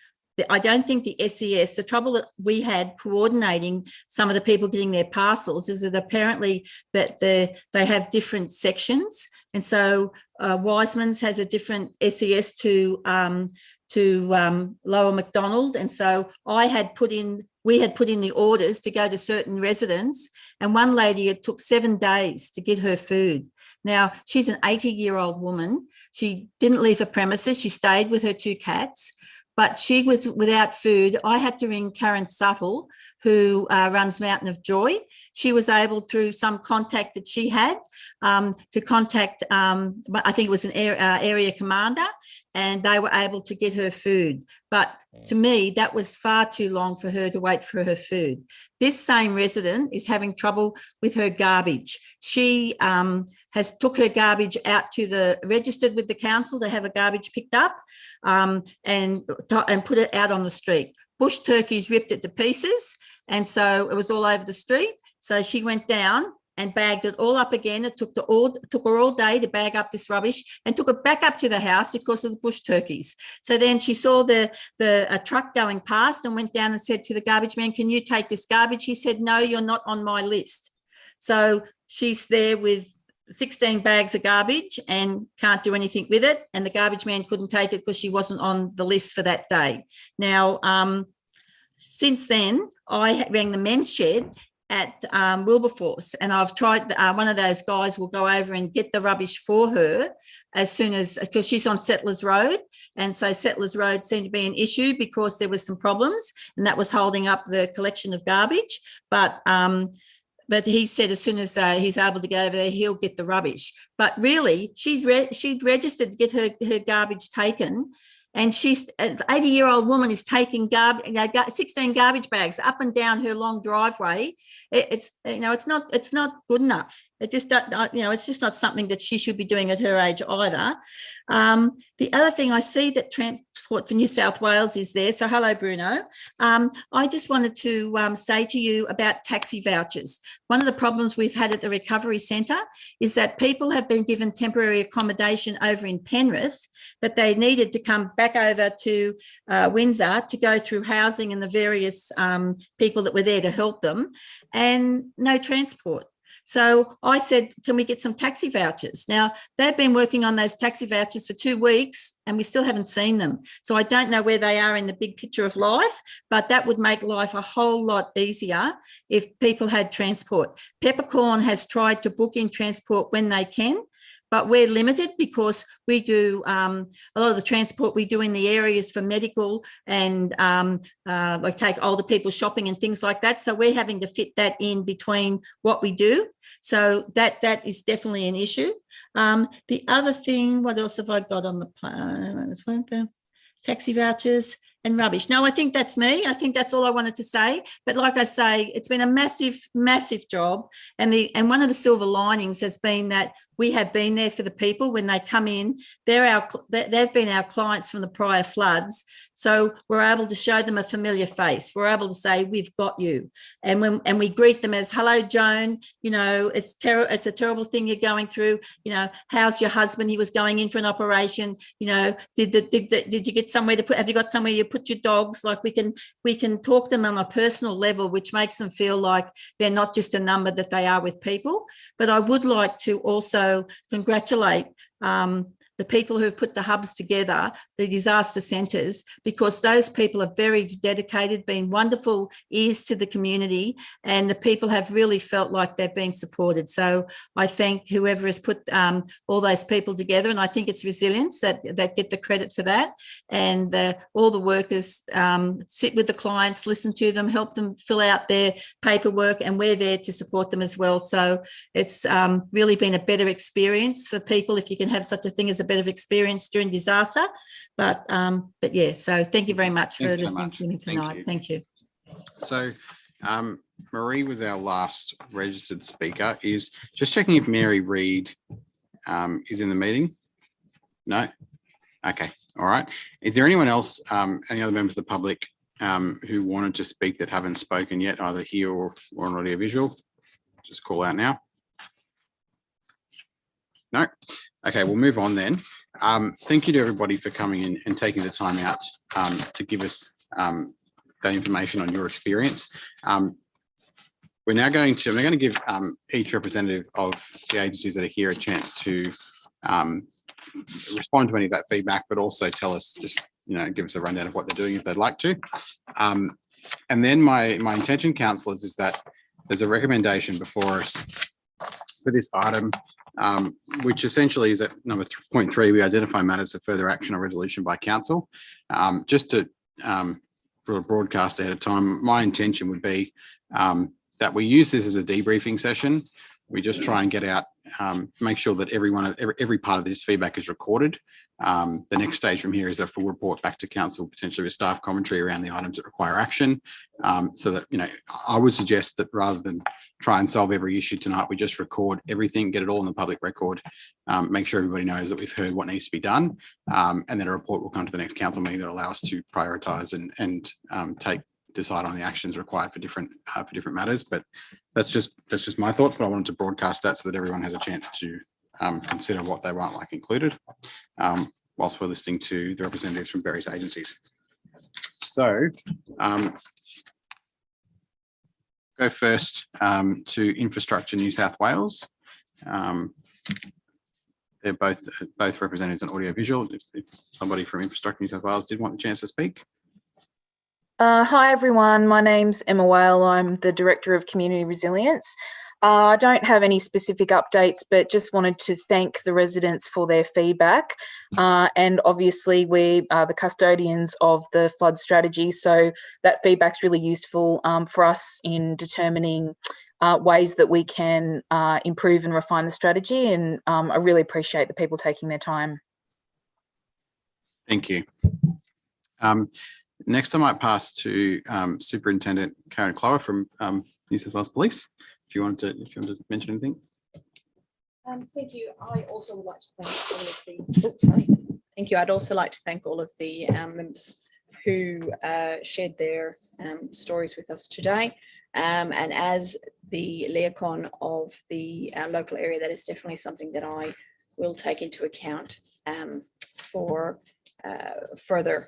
I don't think the SES, the trouble that we had coordinating some of the people getting their parcels is that apparently that they have different sections. And so Wiseman's has a different SES to Lower McDonald. And so we had put in the orders to go to certain residents, and one lady, it took 7 days to get her food. Now, she's an 80-year-old woman. She didn't leave her premises. She stayed with her 2 cats. But she was without food. I had to ring Karen Suttle, who runs Mountain of Joy. She was able, through some contact that she had, to contact, I think it was an area commander, and they were able to get her food. But to me, that was far too long for her to wait for her food. This same resident is having trouble with her garbage. She has took her garbage out registered with the council to have a garbage picked up, and put it out on the street. Bush turkeys ripped it to pieces, and so it was all over the street. So she went down and bagged it all up again. It took her all day to bag up this rubbish, and took it back up to the house because of the bush turkeys. So then she saw a truck going past and went down and said to the garbage man, "Can you take this garbage?" He said, "No, you're not on my list." So she's there with 16 bags of garbage and can't do anything with it. And the garbage man couldn't take it because she wasn't on the list for that day. Now, since then, I rang the men's shed at Wilberforce, and I've tried, one of those guys will go over and get the rubbish for her as soon as, because she's on Settlers Road, and so Settlers Road seemed to be an issue because there was some problems, and that was holding up the collection of garbage. But he said as soon as he's able to go over there, he'll get the rubbish. But really, she'd registered to get her garbage taken, and she's an 80-year-old woman is taking 16 garbage bags up and down her long driveway. It's not good enough. It's just not something that she should be doing at her age either. The other thing, I see that Transport for New South Wales is there. So hello, Bruno. I just wanted to say to you about taxi vouchers. One of the problems we've had at the Recovery Centre is that people have been given temporary accommodation over in Penrith, but they needed to come back over to Windsor to go through housing and the various people that were there to help them, and no transport. So I said, can we get some taxi vouchers? Now, they've been working on those taxi vouchers for 2 weeks and we still haven't seen them. So I don't know where they are in the big picture of life, but that would make life a whole lot easier if people had transport. Peppercorn has tried to book in transport when they can, but we're limited because we do a lot of the transport we do in the areas for medical, and we take older people shopping and things like that. So we're having to fit that in between what we do. So that is definitely an issue. The other thing, what else have I got on the plan? Taxi vouchers and rubbish. No, I think that's me. I think that's all I wanted to say. But like I say, it's been a massive, massive job. And one of the silver linings has been that we have been there for the people when they come in. They've been our clients from the prior floods. So we're able to show them a familiar face. We're able to say, we've got you. And we greet them as, hello, Joan, you know, it's a terrible thing you're going through. You know, how's your husband? He was going in for an operation. You know, did you get somewhere to put, have you got somewhere you put your dogs? Like we can talk to them on a personal level, which makes them feel like they're not just a number, that they are with people. But I would like to also congratulate the people who have put the hubs together, the disaster centres, because those people are very dedicated, been wonderful ears to the community, and the people have really felt like they've been supported. So I thank whoever has put all those people together, and I think it's resilience that get the credit for that. And all the workers sit with the clients, listen to them, help them fill out their paperwork, and we're there to support them as well. So it's really been a better experience for people, if you can have such a thing as a bit of experience during disaster. But yeah, so thank you very much for listening to me tonight. Thank you. So Marie was our last registered speaker. Is just checking if Mary Reid is in the meeting. No. Okay. All right. Is there anyone else, any other members of the public who wanted to speak that haven't spoken yet, either here or on audio visual? Just call out now. No. Okay, we'll move on then. Thank you to everybody for coming in and taking the time out to give us that information on your experience. We're now going to give each representative of the agencies that are here a chance to respond to any of that feedback, but also tell us, just, you know, give us a rundown of what they're doing if they'd like to. And then my intention, councillors, is that there's a recommendation before us for this item, which essentially is at number 3.3, we identify matters for further action or resolution by council. Just to broadcast ahead of time, my intention would be that we use this as a debriefing session. We just try and get out, make sure that every part of this feedback is recorded. The next stage from here is a full report back to council, potentially with staff commentary around the items that require action. So that, you know, I would suggest that rather than try and solve every issue tonight, we just record everything, get it all in the public record, make sure everybody knows that we've heard what needs to be done, and then a report will come to the next council meeting that will allow us to prioritise and decide on the actions required for different matters. But that's just my thoughts. But I wanted to broadcast that so that everyone has a chance to consider what they might like included, whilst we're listening to the representatives from various agencies. So go first to Infrastructure New South Wales. They're both representatives in audio visual. If somebody from Infrastructure New South Wales did want a chance to speak. Hi everyone, my name's Emma Whale. I'm the Director of Community Resilience. I don't have any specific updates, but just wanted to thank the residents for their feedback. And obviously we are the custodians of the flood strategy, so that feedback's really useful for us in determining ways that we can improve and refine the strategy. And I really appreciate the people taking their time. Thank you. Next, I might pass to Superintendent Karen Clower from New South Wales Police. If you want to mention anything. Thank you. I also would like to thank all of the. Thank you. I'd also like to thank all of the members who shared their stories with us today. And as the liaison of the local area, that is definitely something that I will take into account for further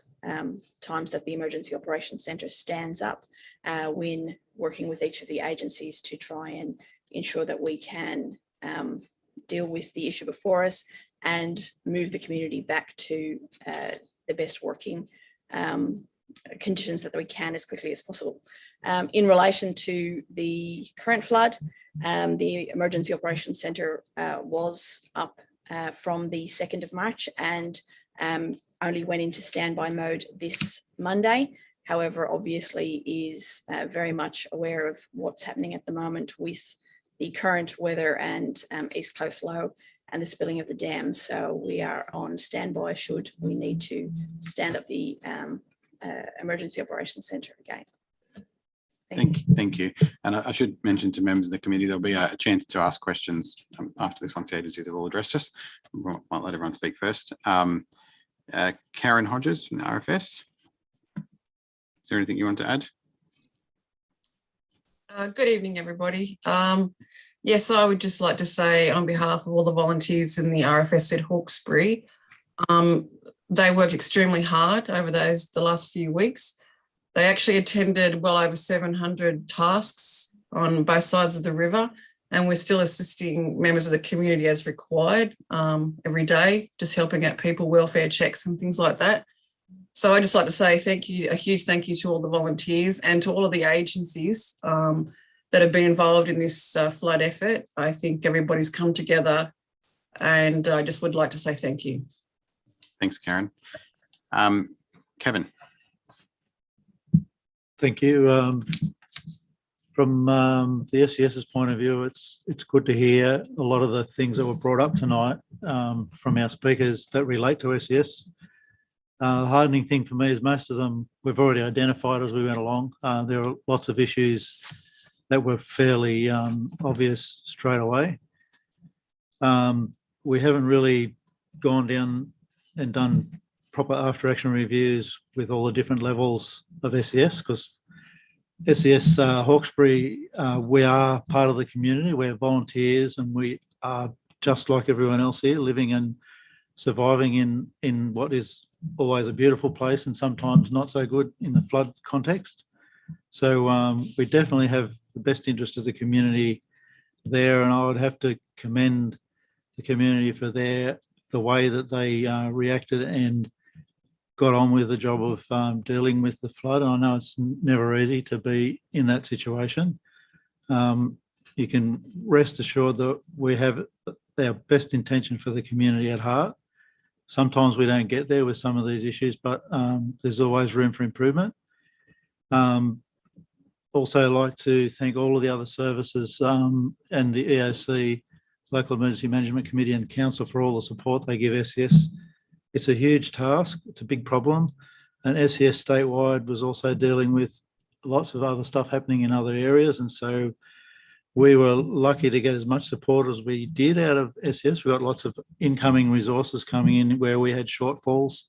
times that the Emergency Operations Centre stands up when working with each of the agencies to try and ensure that we can deal with the issue before us and move the community back to the best working conditions that we can as quickly as possible. In relation to the current flood, the Emergency Operations Centre was up from the 2nd of March and only went into standby mode this Monday. However, obviously is very much aware of what's happening at the moment with the current weather and East Coast low and the spilling of the dam. So we are on standby should we need to stand up the Emergency Operations Centre again. Thank you. And I should mention to members of the committee, there'll be a chance to ask questions after this once the agencies have all addressed us. We might let everyone speak first. Karen Hodges from the RFS. Is there anything you want to add? Good evening, everybody. Yes, I would just like to say on behalf of all the volunteers in the RFS at Hawkesbury, they worked extremely hard over the last few weeks. They actually attended well over 700 tasks on both sides of the river, and we're still assisting members of the community as required every day, just helping out people, welfare checks and things like that. So I'd just like to say thank you, a huge thank you to all the volunteers and to all of the agencies that have been involved in this flood effort. I think everybody's come together, and I just would like to say thank you. Thanks, Karen. Kevin. Thank you. From the SES's point of view, it's good to hear a lot of the things that were brought up tonight from our speakers that relate to SES. The hardening thing for me is most of them we've already identified as we went along. There are lots of issues that were fairly obvious straight away. We haven't really gone down and done proper after action reviews with all the different levels of SES, because SES Hawkesbury, we are part of the community, we're volunteers, and we are just like everyone else here, living and surviving in what is always a beautiful place and sometimes not so good in the flood context. So we definitely have the best interest of the community there, and I would have to commend the community for the way that they reacted and got on with the job of dealing with the flood. I know it's never easy to be in that situation. You can rest assured that we have our best intention for the community at heart. Sometimes we don't get there with some of these issues, but there's always room for improvement. Also like to thank all of the other services and the EOC, Local Emergency Management Committee and Council for all the support they give SES. It's a huge task, it's a big problem, and SES statewide was also dealing with lots of other stuff happening in other areas, and so we were lucky to get as much support as we did out of SES. We got lots of incoming resources coming in where we had shortfalls.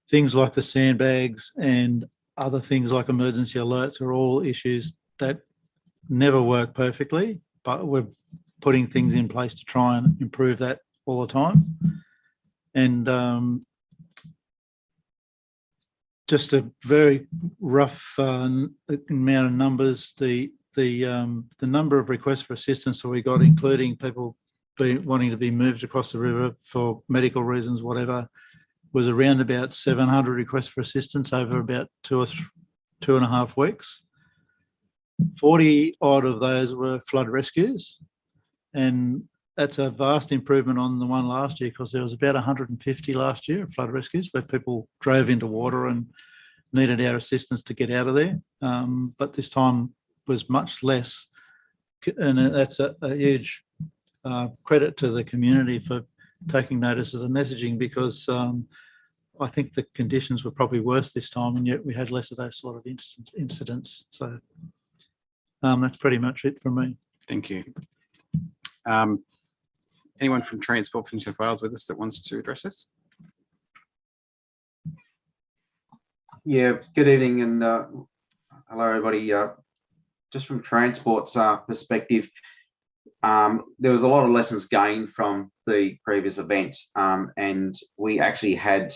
Things like the sandbags and other things like emergency alerts are all issues that never work perfectly, but we're putting things in place to try and improve that all the time. And just a very rough amount of numbers, the number of requests for assistance that we got, including people wanting to be moved across the river for medical reasons, whatever, was around about 700 requests for assistance over about 2.5 weeks. 40 odd of those were flood rescues, and that's a vast improvement on the one last year, because there was about 150 last year of flood rescues where people drove into water and needed our assistance to get out of there. But this time was much less, and that's a huge credit to the community for taking notice of the messaging, because I think the conditions were probably worse this time, and yet we had less of those sort of incidents. So that's pretty much it from me. Thank you. Anyone from Transport for New South Wales with us that wants to address this? Yeah, good evening, and hello everybody. Just from Transport's perspective, there was a lot of lessons gained from the previous event, and we actually had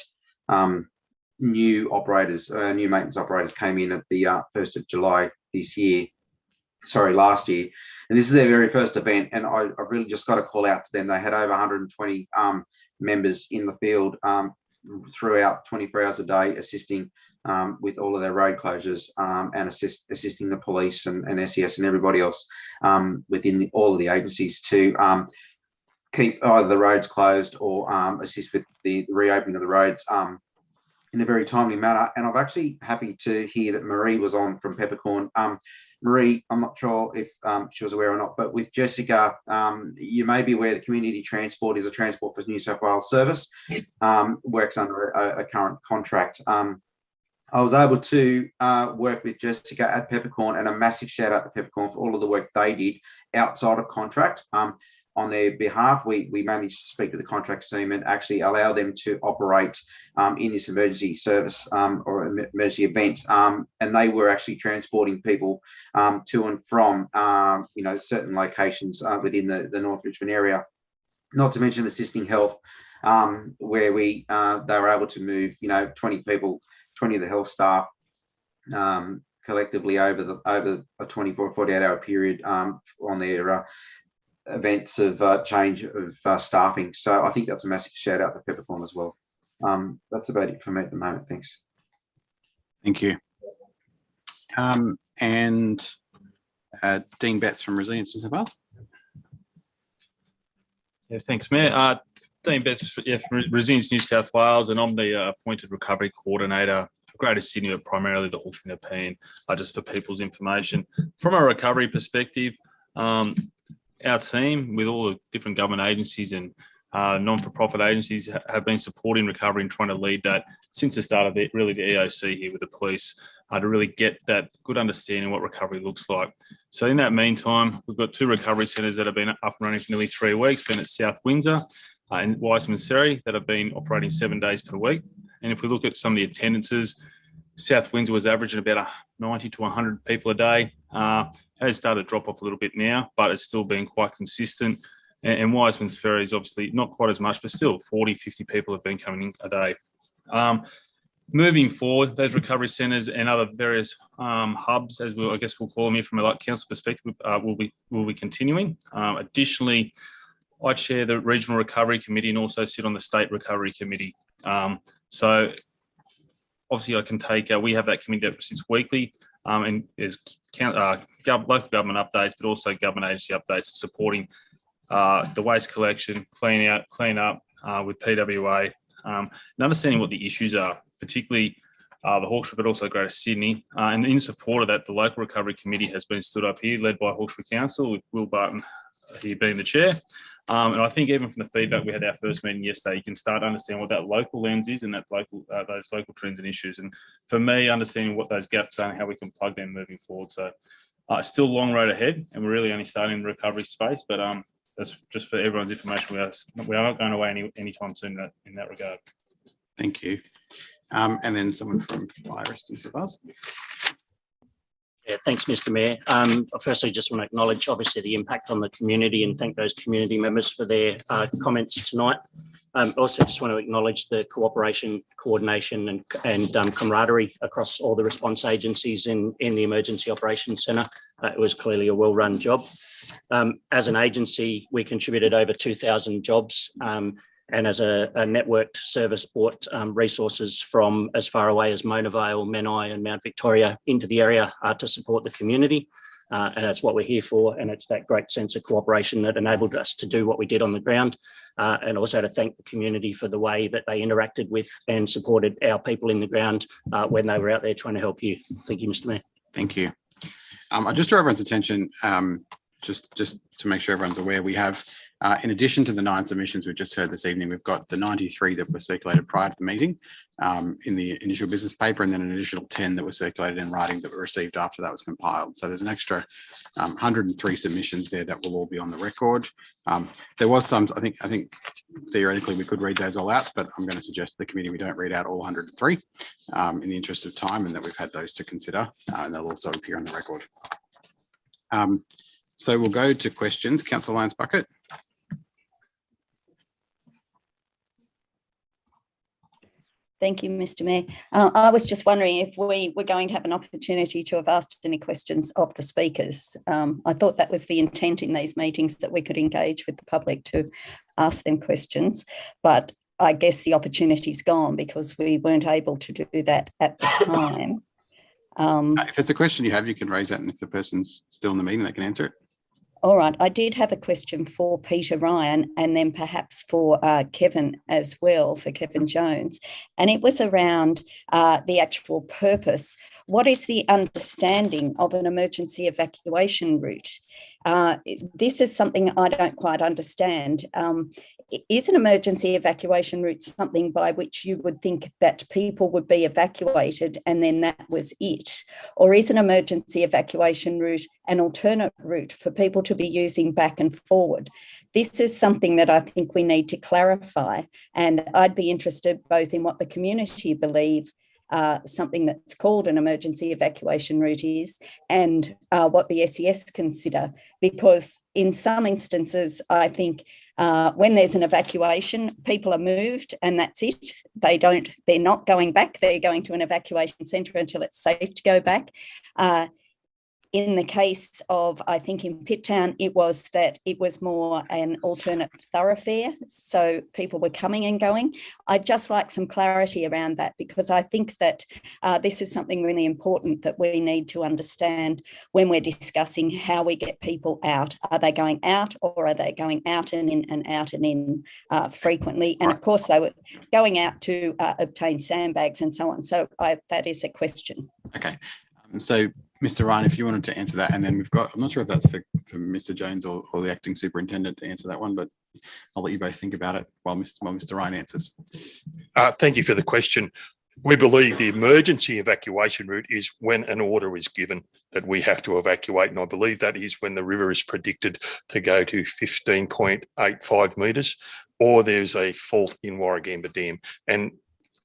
new operators, new maintenance operators came in at the 1st of July last year, and this is their very first event, and I really just got to call out to them. They had over 120 members in the field throughout 24 hours a day, assisting with all of their road closures and assisting the police and SES and everybody else within all of the agencies to keep either the roads closed or assist with the reopening of the roads in a very timely manner. And I'm actually happy to hear that Marie was on from Peppercorn. Marie, I'm not sure if she was aware or not, but with Jessica, you may be aware that community transport is a Transport for New South Wales service, works under a current contract. I was able to work with Jessica at Peppercorn, and a massive shout out to Peppercorn for all of the work they did outside of contract. On their behalf, we managed to speak to the contract team and actually allow them to operate in this emergency service or emergency event. And they were actually transporting people to and from certain locations within the North Richmond area. Not to mention assisting health, where they were able to move 20 people, 20 of the health staff collectively over a 24 or 48 hour period on their events of change of staffing. So I think that's a massive shout out to Peppercorn as well. That's about it for me at the moment. Thanks. Thank you. And Dean Betts from Resilience New South Wales. Yeah, thanks, Mayor. Dean Betts from Resilience New South Wales, and I'm the appointed recovery coordinator for Greater Sydney, but primarily the Hawkesbury Nepean, just for people's information. From a recovery perspective, our team, with all the different government agencies and non-for-profit agencies, have been supporting recovery and trying to lead that since the start of the EOC here with the police, to really get that good understanding of what recovery looks like. So in that meantime, we've got 2 recovery centres that have been up and running for nearly 3 weeks, been at South Windsor and Wiseman Surrey, that have been operating 7 days per week. And if we look at some of the attendances, South Windsor was averaging about 90 to 100 people a day. Has started to drop off a little bit now, but it's still been quite consistent. And Wiseman's Ferry is obviously not quite as much, but still 40, 50 people have been coming in a day. Moving forward, those recovery centres and other various hubs, as we'll call them here from a council perspective, will be continuing. Additionally, I chair the Regional Recovery Committee and also sit on the State Recovery Committee. So obviously I can take, we have that committee that sits weekly, and there's local government updates, but also government agency updates supporting the waste collection, clean up with PWA, and understanding what the issues are, particularly the Hawkesbury, but also Greater Sydney. And in support of that, the Local Recovery Committee has been stood up here, led by Hawkesbury Council, with Will Barton here being the chair. And I think even from the feedback we had our first meeting yesterday, you can start to understand what that local lens is and that those local trends and issues. And for me, understanding what those gaps are and how we can plug them moving forward. So still a long road ahead, and we're really only starting in the recovery space. But that's just for everyone's information. We are not going away anytime soon in that regard. Thank you. And then someone from Virus New South Wales. Yeah, thanks, Mr. Mayor. I firstly just want to acknowledge, obviously, the impact on the community and thank those community members for their comments tonight. Also, just want to acknowledge the cooperation, coordination and camaraderie across all the response agencies in the Emergency Operations Centre. It was clearly a well-run job. As an agency, we contributed over 2,000 jobs, and as a networked service brought resources from as far away as Mona Vale, Menai and Mount Victoria into the area to support the community. And that's what we're here for. And it's that great sense of cooperation that enabled us to do what we did on the ground, and also to thank the community for the way that they interacted with and supported our people in the ground when they were out there trying to help you. Thank you, Mr. Mayor. Thank you. I just draw everyone's attention, just to make sure everyone's aware, we have, in addition to the 9 submissions we've just heard this evening, we've got the 93 that were circulated prior to the meeting in the initial business paper, and then an additional 10 that were circulated in writing that were received after that was compiled. So there's an extra 103 submissions there that will all be on the record. There was some, I think theoretically we could read those all out, but I'm going to suggest to the committee we don't read out all 103 in the interest of time, and that we've had those to consider, and they'll also appear on the record. So we'll go to questions. Councillor Lyons-Bucket. Thank you, Mr. Mayor. I was just wondering if we were going to have an opportunity to have asked any questions of the speakers. I thought that was the intent in these meetings, that we could engage with the public to ask them questions, but I guess the opportunity's gone because we weren't able to do that at the time. If it's a question you have, you can raise that, and if the person's still in the meeting, they can answer it. All right, I did have a question for Peter Ryan and then perhaps for Kevin as well, for Kevin Jones. And it was around the actual purpose. What is the understanding of an emergency evacuation route? This is something I don't quite understand. Is an emergency evacuation route something by which you would think that people would be evacuated and then that was it? Or is an emergency evacuation route an alternate route for people to be using back and forward? This is something that I think we need to clarify, and I'd be interested both in what the community believe something that's called an emergency evacuation route is, and what the SES consider, because in some instances, I think when there's an evacuation, people are moved and that's it. They're not going back. They're going to an evacuation centre until it's safe to go back. In the case of, I think in Pitttown, it was more an alternate thoroughfare. So people were coming and going. I'd just like some clarity around that, because I think that this is something really important that we need to understand when we're discussing how we get people out. Are they going out, or are they going out and in frequently? And of course, they were going out to obtain sandbags and so on. So that is a question. Okay. So Mr. Ryan, if you wanted to answer that, and then we've got, I'm not sure if that's for Mr. Jones or the acting superintendent to answer that one, but I'll let you both think about it while Mr. Ryan answers. Thank you for the question. We believe the emergency evacuation route is when an order is given that we have to evacuate. And I believe that is when the river is predicted to go to 15.85 metres, or there's a fault in Warragamba Dam. And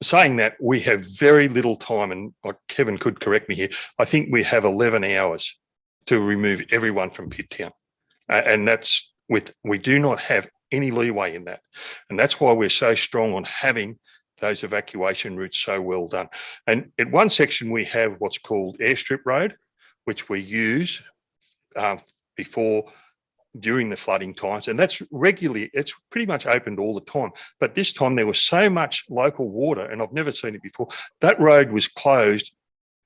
saying that, we have very little time, and Kevin could correct me here, I think we have 11 hours to remove everyone from Pitttown. And that's we do not have any leeway in that. And that's why we're so strong on having those evacuation routes so well done. And at one section, we have what's called Airstrip Road, which we use during the flooding times, and that's regularly, it's pretty much opened all the time. But this time there was so much local water, and I've never seen it before. That road was closed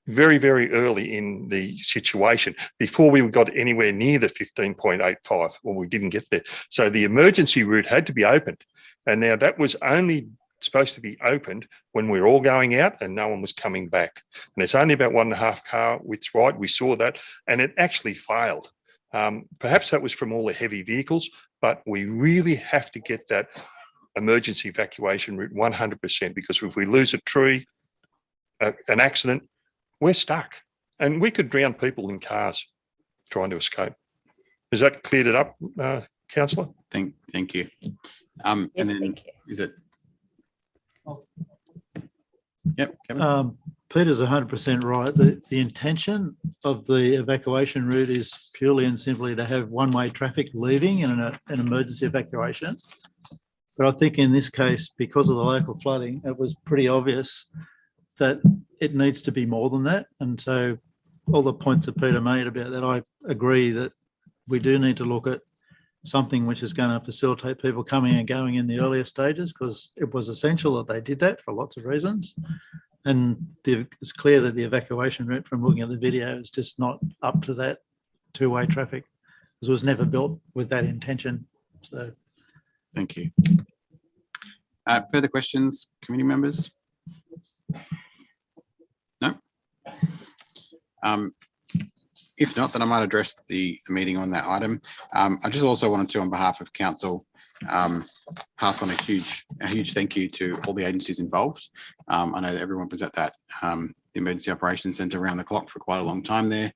very, very early in the situation, before we got anywhere near the 15.85, or we didn't get there. So the emergency route had to be opened. And now that was only supposed to be opened when we were all going out and no one was coming back. And it's only about 1.5 car widths wide. We saw that, and it actually failed. Perhaps that was from all the heavy vehicles, but we really have to get that emergency evacuation route 100%, because if we lose a tree, an accident, we're stuck, and we could drown people in cars trying to escape. Has that cleared it up, Councillor? Thank you. Yes, and then thank you. Is it? Yep. Kevin? Peter's 100% right. The intention of the evacuation route is purely and simply to have one-way traffic leaving in an emergency evacuation. But I think in this case, because of the local flooding, it was pretty obvious that it needs to be more than that. And so all the points that Peter made about that, I agree that we do need to look at something which is going to facilitate people coming and going in the earlier stages, because it was essential that they did that for lots of reasons. And it's clear that the evacuation route, from looking at the video, is just not up to that two-way traffic, because it was never built with that intention. So, thank you. Further questions, committee members? No. If not, then I might address the meeting on that item. I just also wanted to, on behalf of council, pass on a huge thank you to all the agencies involved. I know that everyone was at that the Emergency Operations Centre around the clock for quite a long time there.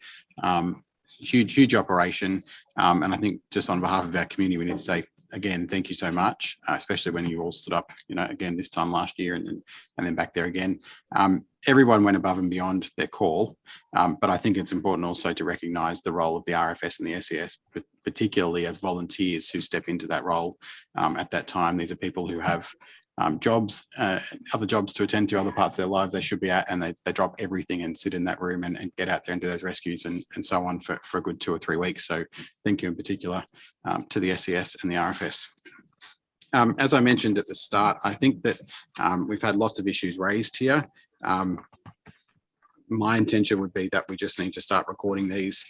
Huge operation, and I think just on behalf of our community, we need to say again, thank you so much, especially when you all stood up, again this time last year and then back there again. Everyone went above and beyond their call, but I think it's important also to recognise the role of the RFS and the SES, particularly as volunteers who step into that role at that time. These are people who have jobs, other jobs to attend to, other parts of their lives they should be at, and they drop everything and sit in that room and get out there and do those rescues and so on for a good 2 or 3 weeks. So thank you in particular to the SES and the RFS. As I mentioned at the start, I think that we've had lots of issues raised here. My intention would be that we just need to start recording these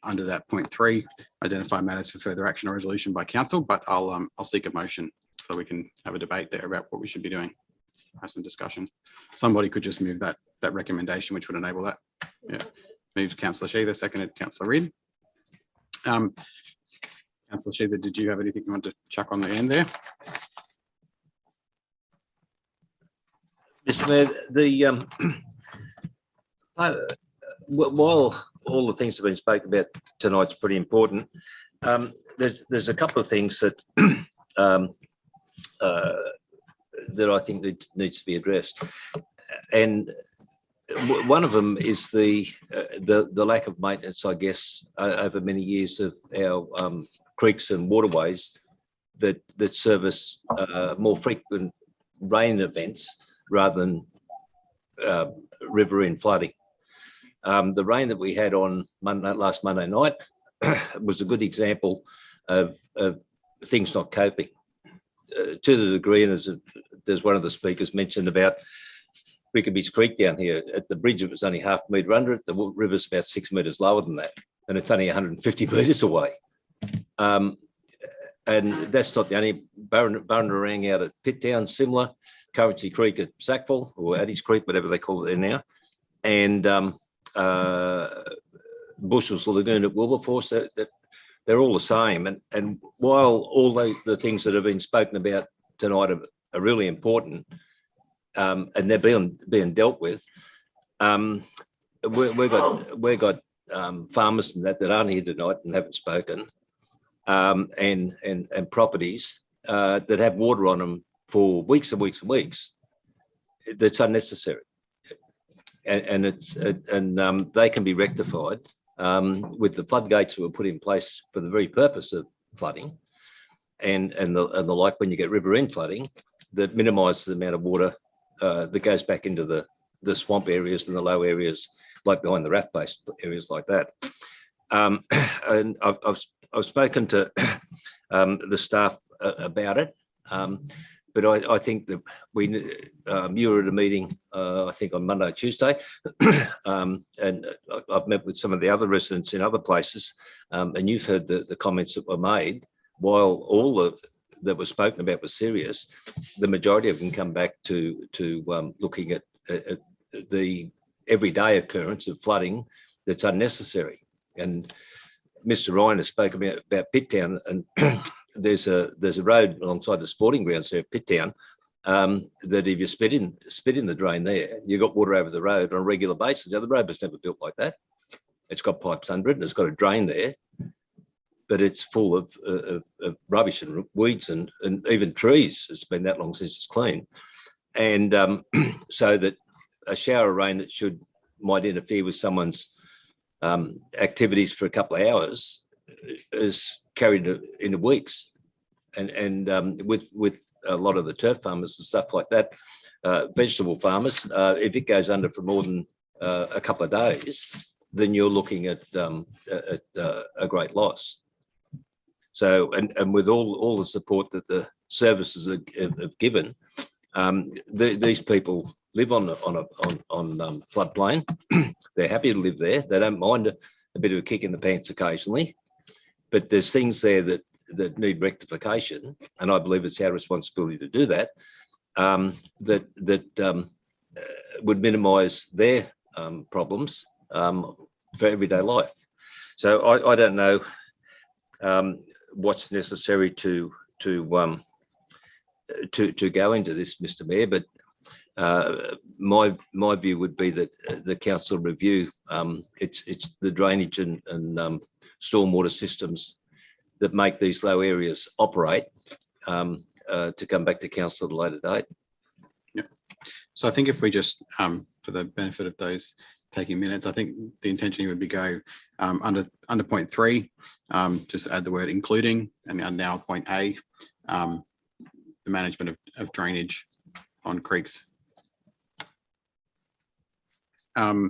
under that point 3, identify matters for further action or resolution by council, but I'll seek a motion so we can have a debate there about what we should be doing. Have some discussion. Somebody could just move that recommendation, which would enable that. Yeah. Moved Councillor Sheether, seconded Councillor Reid. Councillor Sheether, did you have anything you want to chuck on the end there? Mr. Mayor, while all the things that have been spoken about tonight's pretty important, there's a couple of things that that I think needs to be addressed, and one of them is the lack of maintenance, I guess, over many years of our creeks and waterways that service more frequent rain events rather than riverine flooding. The rain that we had on last Monday night was a good example of things not coping. To the degree, and there's one of the speakers mentioned about Rickaby's Creek down here. At the bridge, it was only half a metre under it. The river's about 6 metres lower than that, and it's only 150 metres away. And that's not the only. Barranarang out at Pitttown, similar. Currency Creek at Sackville, or Addis Creek, whatever they call it there now. And Bushell's Lagoon at Wilberforce, they're all the same. And while all the things that have been spoken about tonight are really important, and they're being dealt with, we've got farmers and that aren't here tonight and haven't spoken, and properties that have water on them for weeks and weeks and weeks. That's unnecessary, and they can be rectified with the floodgates that were put in place for the very purpose of flooding, and the like. When you get riverine flooding, that minimises the amount of water that goes back into the swamp areas and the low areas, like behind the raft-based areas like that. And I've spoken to the staff about it. But I think that you were at a meeting, I think on Monday, Tuesday, and I've met with some of the other residents in other places, and you've heard the comments that were made. While all that was spoken about was serious, the majority of them come back to looking at the everyday occurrence of flooding that's unnecessary. And Mr. Ryan has spoken about Pitttown, and there's a road alongside the sporting grounds there at Pitttown that if you spit in the drain there, you've got water over the road on a regular basis. Now, the road was never built like that. It's got pipes under it and it's got a drain there, but it's full of rubbish and weeds and even trees. It's been that long since it's clean. And so that a shower of rain that might interfere with someone's activities for a couple of hours is carried into weeks, and with a lot of the turf farmers and stuff like that, vegetable farmers, if it goes under for more than a couple of days, then you're looking at a great loss. So, and with all the support that the services have given, these people live on floodplain. They're happy to live there. They don't mind a bit of a kick in the pants occasionally, but there's things there that need rectification, and I believe it's our responsibility to do that. That would minimise their problems for everyday life. So I don't know what's necessary to go into this, Mr. Mayor, but my view would be that the council review it's the drainage and stormwater systems that make these low areas operate to come back to council at a later date. Yeah. So I think if we just, for the benefit of those taking minutes, I think the intention would be go under point 3, just add the word including, and now point A, the management of drainage on creeks. I'd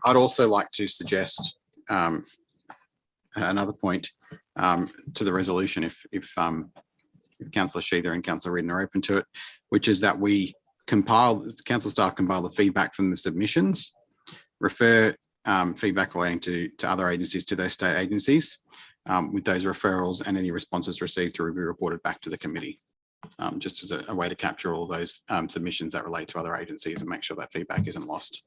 also like to suggest another point to the resolution, if Councillor Sheether and Councillor Reid are open to it, which is that we council staff compile the feedback from the submissions, refer feedback relating to other agencies to those state agencies, with those referrals and any responses received to review reported back to the committee, just as a way to capture all those submissions that relate to other agencies and make sure that feedback isn't lost.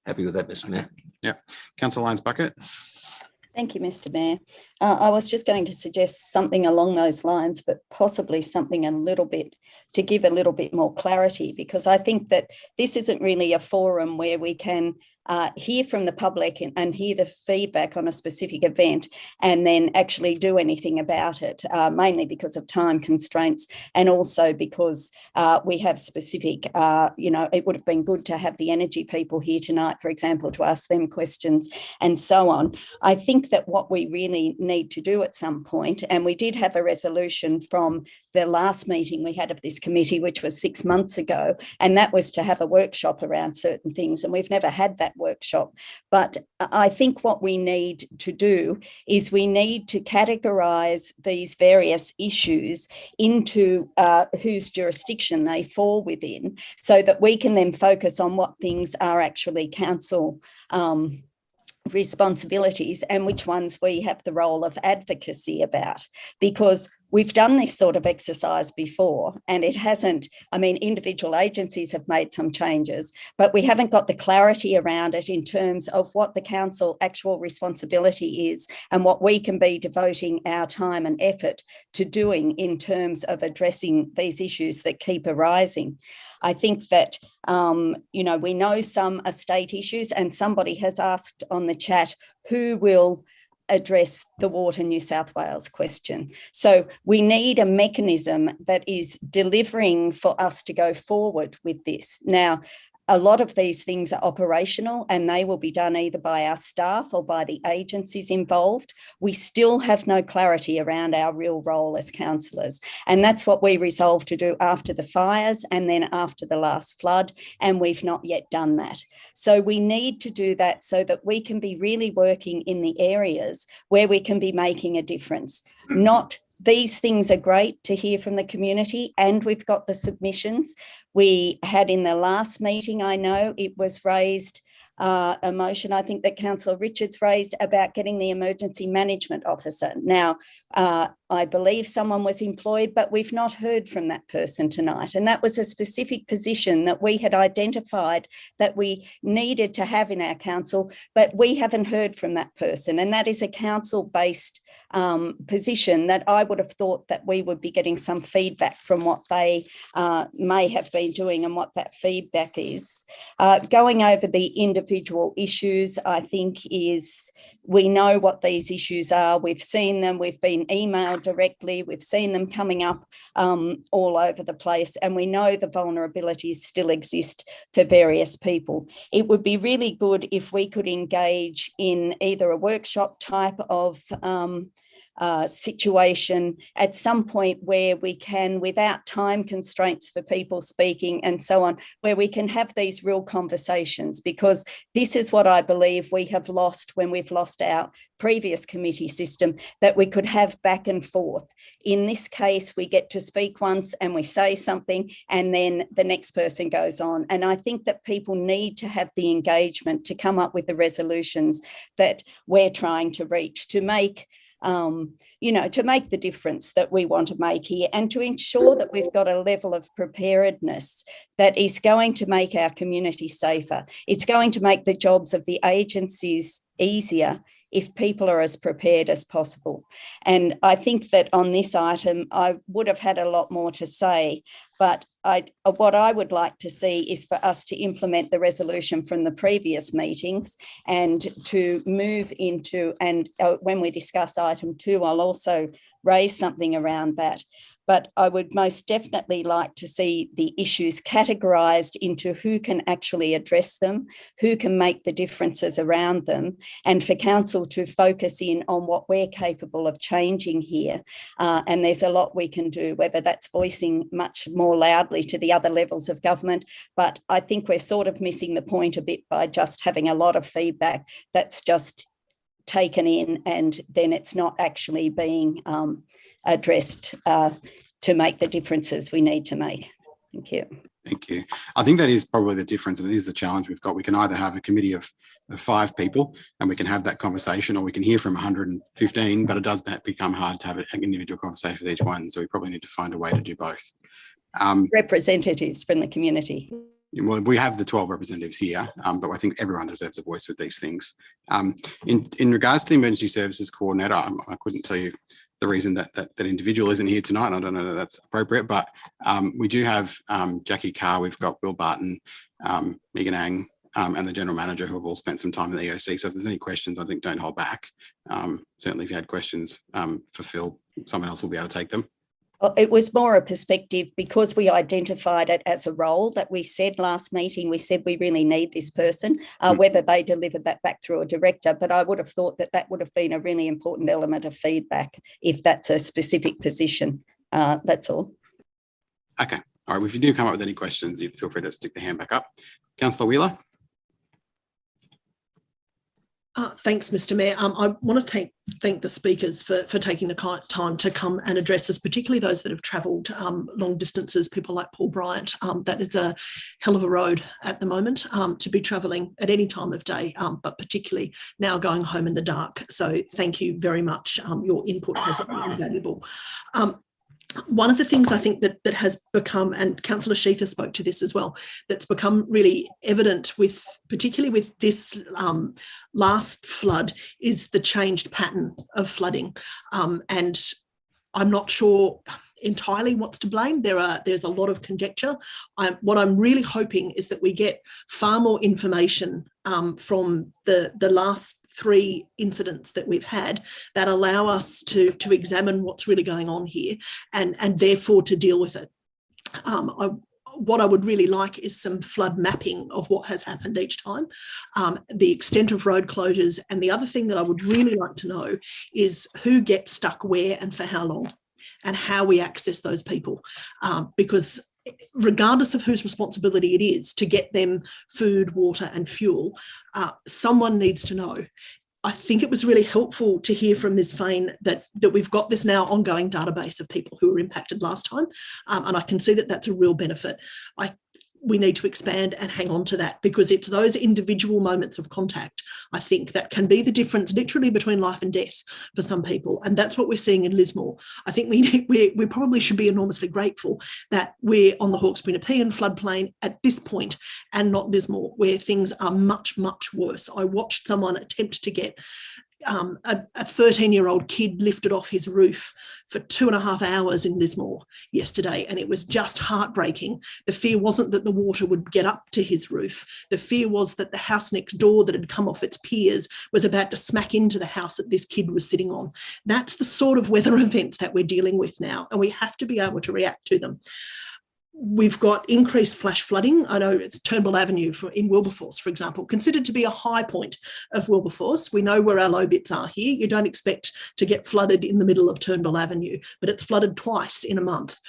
Happy with that, Mr. Mayor. Yeah. Councillor Lyons Bucket. Thank you, Mr. Mayor. I was just going to suggest something along those lines, but possibly something a little bit to give a little bit more clarity, because I think that this isn't really a forum where we can hear from the public and hear the feedback on a specific event and then actually do anything about it, mainly because of time constraints and also because we have specific, it would have been good to have the energy people here tonight, for example, to ask them questions and so on. I think that what we really need to do at some point, and we did have a resolution from the last meeting we had of this committee, which was 6 months ago, and that was to have a workshop around certain things, and we've never had that workshop. But I think what we need to do is we need to categorise these various issues into whose jurisdiction they fall within, so that we can then focus on what things are actually council responsibilities and which ones we have the role of advocacy about, because we've done this sort of exercise before and it hasn't, individual agencies have made some changes, but we haven't got the clarity around it in terms of what the council actual responsibility is and what we can be devoting our time and effort to doing in terms of addressing these issues that keep arising. I think that, we know some are state issues, and somebody has asked on the chat who will address the Water New South Wales question. So we need a mechanism that is delivering for us to go forward with this. Now, a lot of these things are operational and they will be done either by our staff or by the agencies involved. We still have no clarity around our real role as councillors. And that's what we resolved to do after the fires and then after the last flood. And we've not yet done that. So we need to do that so that we can be really working in the areas where we can be making a difference. These things are great to hear from the community, and we've got the submissions. We had in the last meeting, I know it was raised a motion, I think that Councillor Richards raised, about getting the emergency management officer. Now, I believe someone was employed, but we've not heard from that person tonight. And that was a specific position that we had identified that we needed to have in our council, but we haven't heard from that person. And that is a council-based position that I would have thought that we would be getting some feedback from what they may have been doing and what that feedback is. Going over the individual issues, I think we know what these issues are. We've seen them. We've been emailed directly. We've seen them coming up all over the place. And we know the vulnerabilities still exist for various people. It would be really good if we could engage in either a workshop type of situation at some point where we can, without time constraints for people speaking and so on, where we can have these real conversations, because this is what I believe we have lost when we've lost our previous committee system, that we could have back and forth. In this case, we get to speak once and we say something and then the next person goes on. And I think that people need to have the engagement to come up with the resolutions that we're trying to reach, to make to make the difference that we want to make here, and to ensure that we've got a level of preparedness that is going to make our community safer. It's going to make the jobs of the agencies easier if people are as prepared as possible. And I think that on this item, I would have had a lot more to say, but what I would like to see is for us to implement the resolution from the previous meetings and to move into, and when we discuss item 2, I'll also raise something around that. But I would most definitely like to see the issues categorised into who can actually address them, who can make the differences around them, and for council to focus in on what we're capable of changing here. And there's a lot we can do, whether that's voicing much more loudly to the other levels of government. But I think we're sort of missing the point a bit by just having a lot of feedback that's just taken in and then it's not actually being addressed to make the differences we need to make. Thank you. Thank you. I think that is probably the difference, and it is the challenge we've got. We can either have a committee of 5 people and we can have that conversation, or we can hear from 115, but it does become hard to have an individual conversation with each one. So we probably need to find a way to do both. Representatives from the community. Well, we have the 12 representatives here, but I think everyone deserves a voice with these things. In regards to the emergency services coordinator, I couldn't tell you the reason that individual isn't here tonight. I don't know that that's appropriate, but we do have Jackie Carr, we've got Will Barton, Megan Ang, and the general manager, who have all spent some time in the EOC. So if there's any questions, I think don't hold back. Certainly if you had questions for Phil, someone else will be able to take them. It was more a perspective because we identified it as a role that we said last meeting, we said we really need this person, whether they delivered that back through a director. But I would have thought that that would have been a really important element of feedback if that's a specific position. That's all. Okay. All right. Well, if you do come up with any questions, you feel free to stick the hand back up. Councillor Wheeler. Thanks, Mr. Mayor. I want to thank the speakers for taking the time to come and address us, particularly those that have travelled long distances, people like Paul Bryant. That is a hell of a road at the moment to be travelling at any time of day, but particularly now going home in the dark. So thank you very much. Your input has been invaluable. One of the things I think that has become, and Councillor Sheether spoke to this as well, that's become really evident with, particularly with this last flood, is the changed pattern of flooding. And I'm not sure entirely what's to blame. There's a lot of conjecture. What I'm really hoping is that we get far more information from the last 3 incidents that we've had that allow us to examine what's really going on here and therefore to deal with it. What I would really like is some flood mapping of what has happened each time, the extent of road closures. And the other thing that I would really like to know is who gets stuck where and for how long, and how we access those people. Because regardless of whose responsibility it is to get them food, water and fuel, someone needs to know. I think it was really helpful to hear from Ms. Fain that we've got this now ongoing database of people who were impacted last time. And I can see that that's a real benefit. We need to expand and hang on to that, because it's those individual moments of contact, I think, that can be the difference literally between life and death for some people. And that's what we're seeing in Lismore. I think we probably should be enormously grateful that we're on the Hawkesbury Nepean floodplain at this point and not Lismore, where things are much, much worse. I watched someone attempt to get a 13-year-old kid lifted off his roof for 2.5 hours in Lismore yesterday, and it was just heartbreaking. The fear wasn't that the water would get up to his roof. The fear was that the house next door that had come off its piers was about to smack into the house that this kid was sitting on. That's the sort of weather events that we're dealing with now, and we have to be able to react to them. We've got increased flash flooding. I know it's Turnbull Avenue in Wilberforce, for example, considered to be a high point of Wilberforce. We know where our low bits are here. You don't expect to get flooded in the middle of Turnbull Avenue, but it's flooded twice in a month.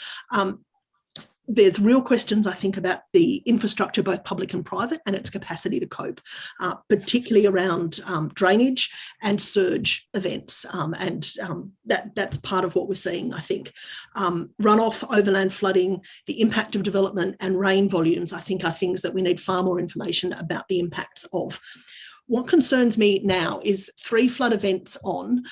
There's real questions, I think, about the infrastructure, both public and private, and its capacity to cope, particularly around drainage and surge events. That's part of what we're seeing, I think. Runoff, overland flooding, the impact of development and rain volumes, I think, are things that we need far more information about the impacts of. What concerns me now is 3 flood events on,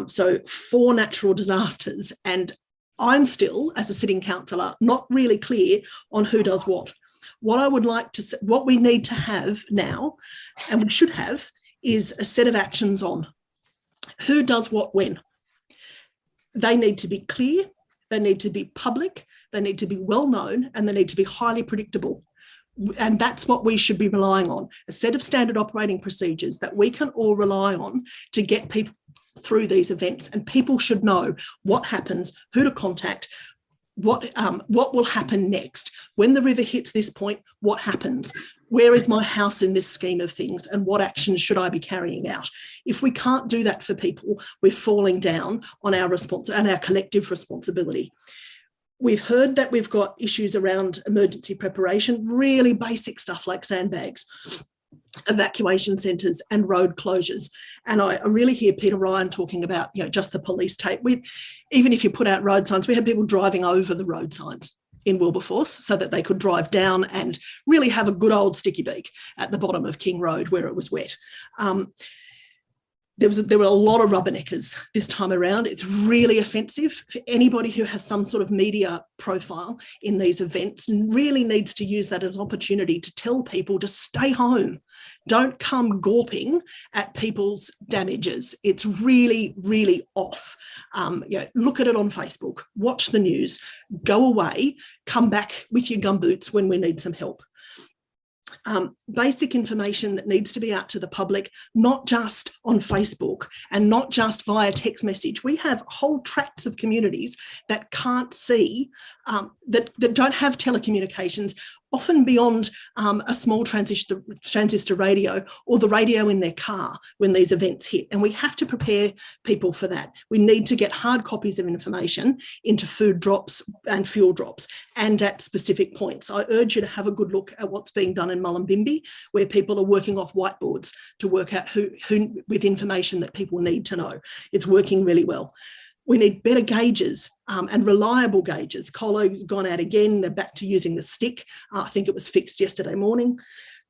so 4 natural disasters, and I'm still, as a sitting councillor, not really clear on who does what. What we need to have now, and we should have, is a set of actions on who does what when. They need to be clear, they need to be public, they need to be well known, and they need to be highly predictable. And that's what we should be relying on, a set of standard operating procedures that we can all rely on to get people through these events, and people should know what happens, who to contact, what will happen next. When the river hits this point, what happens? Where is my house in this scheme of things, and what actions should I be carrying out? If we can't do that for people, we're falling down on our collective responsibility. We've heard that we've got issues around emergency preparation, really basic stuff like sandbags, evacuation centres and road closures. And I really hear Peter Ryan talking about, just the police tape. Even if you put out road signs, we have people driving over the road signs. in Wilberforce so that they could drive down and really have a good old sticky beak at the bottom of King Road where it was wet. There were a lot of rubberneckers this time around. It's really offensive for anybody who has some sort of media profile in these events, and really needs to use that as an opportunity to tell people to stay home. Don't come gawping at people's damages. It's really, really off. Look at it on Facebook, watch the news, go away, come back with your gumboots when we need some help. Basic information that needs to be out to the public, not just on Facebook and not just via text message. We have whole tracts of communities that can't see, that don't have telecommunications, often beyond a small transistor radio or the radio in their car when these events hit. And we have to prepare people for that. We need to get hard copies of information into food drops and fuel drops and at specific points. I urge you to have a good look at what's being done in Mullumbimby, where people are working off whiteboards to work out who with information that people need to know. It's working really well. We need better gauges and reliable gauges. Colo's gone out again. They're back to using the stick. I think it was fixed yesterday morning.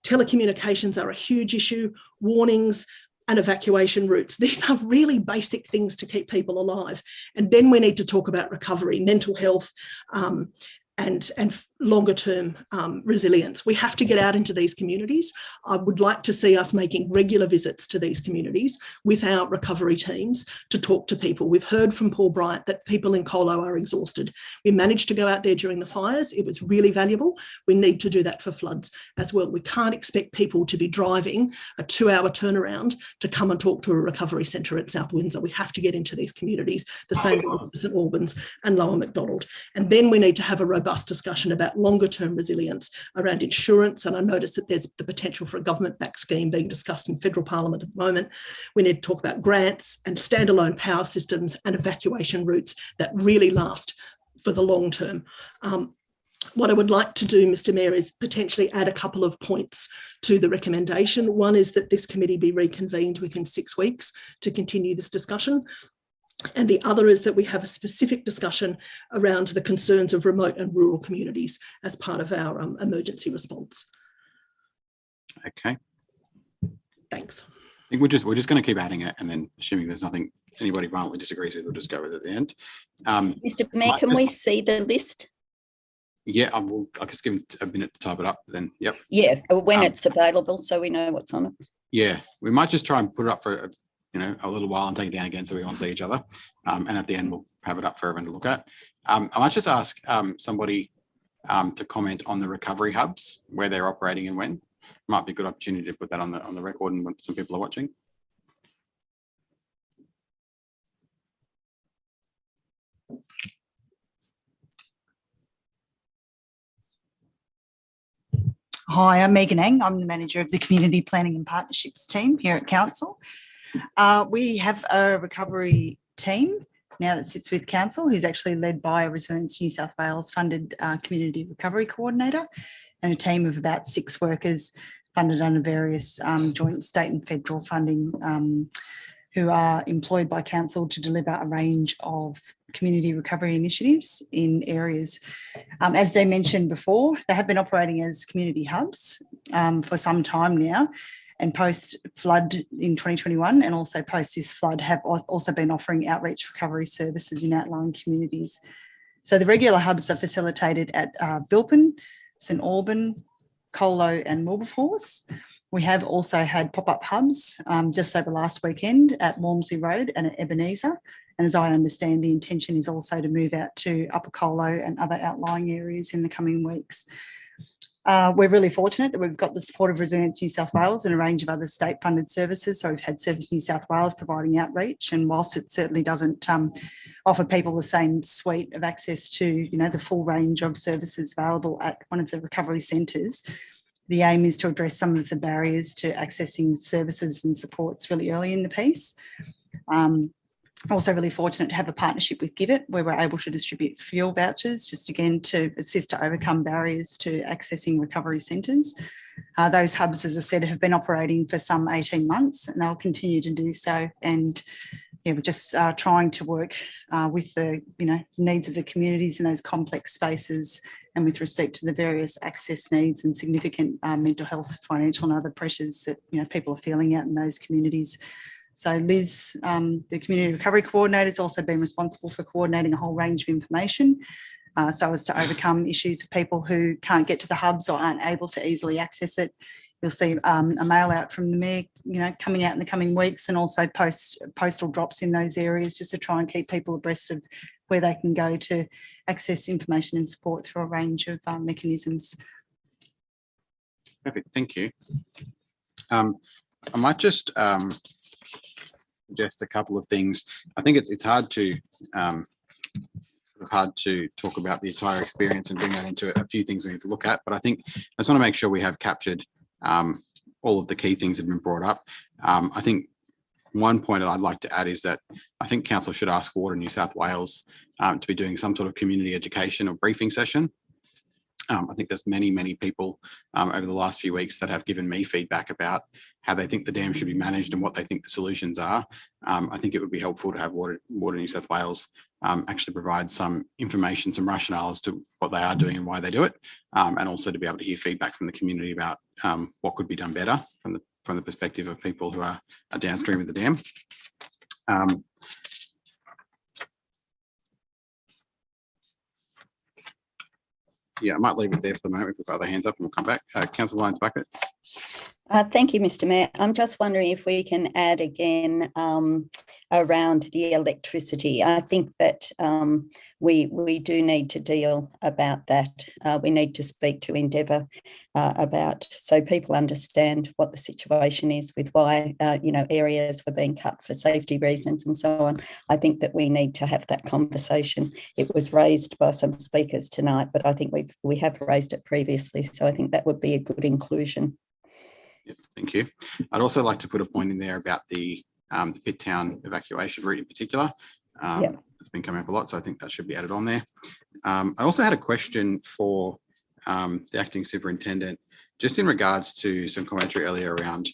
Telecommunications are a huge issue. Warnings and evacuation routes. These are really basic things to keep people alive. And then we need to talk about recovery, mental health, and longer term resilience. We have to get out into these communities. I would like to see us making regular visits to these communities with our recovery teams to talk to people. We've heard from Paul Bryant that people in Colo are exhausted. We managed to go out there during the fires. It was really valuable. We need to do that for floods as well. We can't expect people to be driving a 2-hour turnaround to come and talk to a recovery centre at South Windsor. We have to get into these communities, the same as St Albans and Lower Macdonald. And then we need to have a robust discussion about longer term resilience around insurance. And I noticed that there's the potential for a government-backed scheme being discussed in federal parliament at the moment. We need to talk about grants and standalone power systems and evacuation routes that really last for the long term. What I would like to do, Mr. Mayor, is potentially add a couple of points to the recommendation. One is that this committee be reconvened within 6 weeks to continue this discussion. And the other is that we have a specific discussion around the concerns of remote and rural communities as part of our emergency response. Okay. Thanks. I think we're just going to keep adding it, and then assuming there's nothing anybody violently disagrees with, we'll just go with it at the end. Mr. Mayor, can we see the list? Yeah, I'll just give it a minute to type it up. Then, yep. Yeah, when it's available, so we know what's on it. Yeah, we might just try and put it up for a little while and take it down again so we won't see each other. And at the end, we'll have it up for everyone to look at. I might just ask somebody to comment on the recovery hubs, where they're operating and when. Might be a good opportunity to put that on the record and when some people are watching. Hi, I'm Megan Ang. I'm the manager of the Community Planning and Partnerships team here at Council. We have a recovery team now that sits with Council, who's actually led by a Resilience New South Wales funded community recovery coordinator, and a team of about 6 workers funded under various joint state and federal funding, who are employed by Council to deliver a range of community recovery initiatives in areas. As they mentioned before, they have been operating as community hubs for some time now, and post-flood in 2021 and also post this flood have also been offering outreach recovery services in outlying communities. So the regular hubs are facilitated at Bilpin, St Alban, Colo and Wilberforce. We have also had pop-up hubs just over last weekend at Walmsley Road and at Ebenezer. And as I understand, the intention is also to move out to Upper Colo and other outlying areas in the coming weeks. We're really fortunate that we've got the support of Resilience New South Wales and a range of other state-funded services. So we've had Service New South Wales providing outreach, and whilst it certainly doesn't offer people the same suite of access to, the full range of services available at one of the recovery centres, the aim is to address some of the barriers to accessing services and supports really early in the piece. Also really fortunate to have a partnership with Give It, where we're able to distribute fuel vouchers, just again to assist to overcome barriers to accessing recovery centres. Those hubs, as I said, have been operating for some 18 months and they'll continue to do so. And yeah, we're just trying to work with the needs of the communities in those complex spaces, and with respect to the various access needs and significant mental health, financial and other pressures that people are feeling out in those communities. So Liz, the Community Recovery Coordinator, has also been responsible for coordinating a whole range of information so as to overcome issues of people who can't get to the hubs or aren't able to easily access it. You'll see a mail out from the Mayor, coming out in the coming weeks, and also postal drops in those areas just to try and keep people abreast of where they can go to access information and support through a range of mechanisms. Perfect, thank you. I might just suggest a couple of things. I think it's hard to talk about the entire experience and bring that into a few things we need to look at, but I think I just want to make sure we have captured all of the key things that have been brought up. I think one point that I'd like to add is that I think Council should ask Water New South Wales to be doing some sort of community education or briefing session. I think there's many people over the last few weeks that have given me feedback about how they think the dam should be managed and what they think the solutions are. I think it would be helpful to have Water New South Wales actually provide some information, some rationale as to what they are doing and why they do it, and also to be able to hear feedback from the community about what could be done better from the perspective of people who are downstream of the dam. Yeah, I might leave it there for the moment. We've got other hands up and we'll come back. Councillor Lyons Bucket. Thank you, Mr. Mayor. I'm just wondering if we can add again around the electricity. I think that we do need to deal about that. We need to speak to Endeavour about, so people understand what the situation is with why areas were being cut for safety reasons and so on. I think that we need to have that conversation. It was raised by some speakers tonight, but I think we have raised it previously. So I think that would be a good inclusion. Yep, thank you. I'd also like to put a point in there about the Pitt Town evacuation route in particular. It's been coming up a lot, so I think that should be added on there. I also had a question for the acting superintendent, just in regards to some commentary earlier around,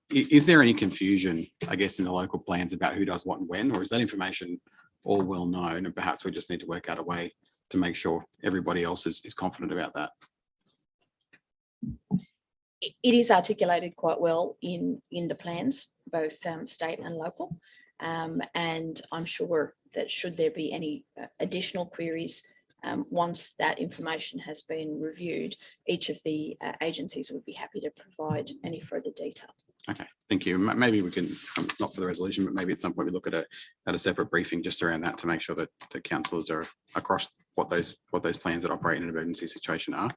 is there any confusion, I guess, in the local plans about who does what and when, or is that information all well known, and perhaps we just need to work out a way to make sure everybody else is confident about that? It is articulated quite well in the plans, both state and local, and I'm sure that should there be any additional queries, once that information has been reviewed, each of the agencies would be happy to provide any further detail. Okay, thank you. Maybe we can, not for the resolution, but maybe at some point we look at a separate briefing just around that to make sure that the councillors are across what those plans that operate in an emergency situation are.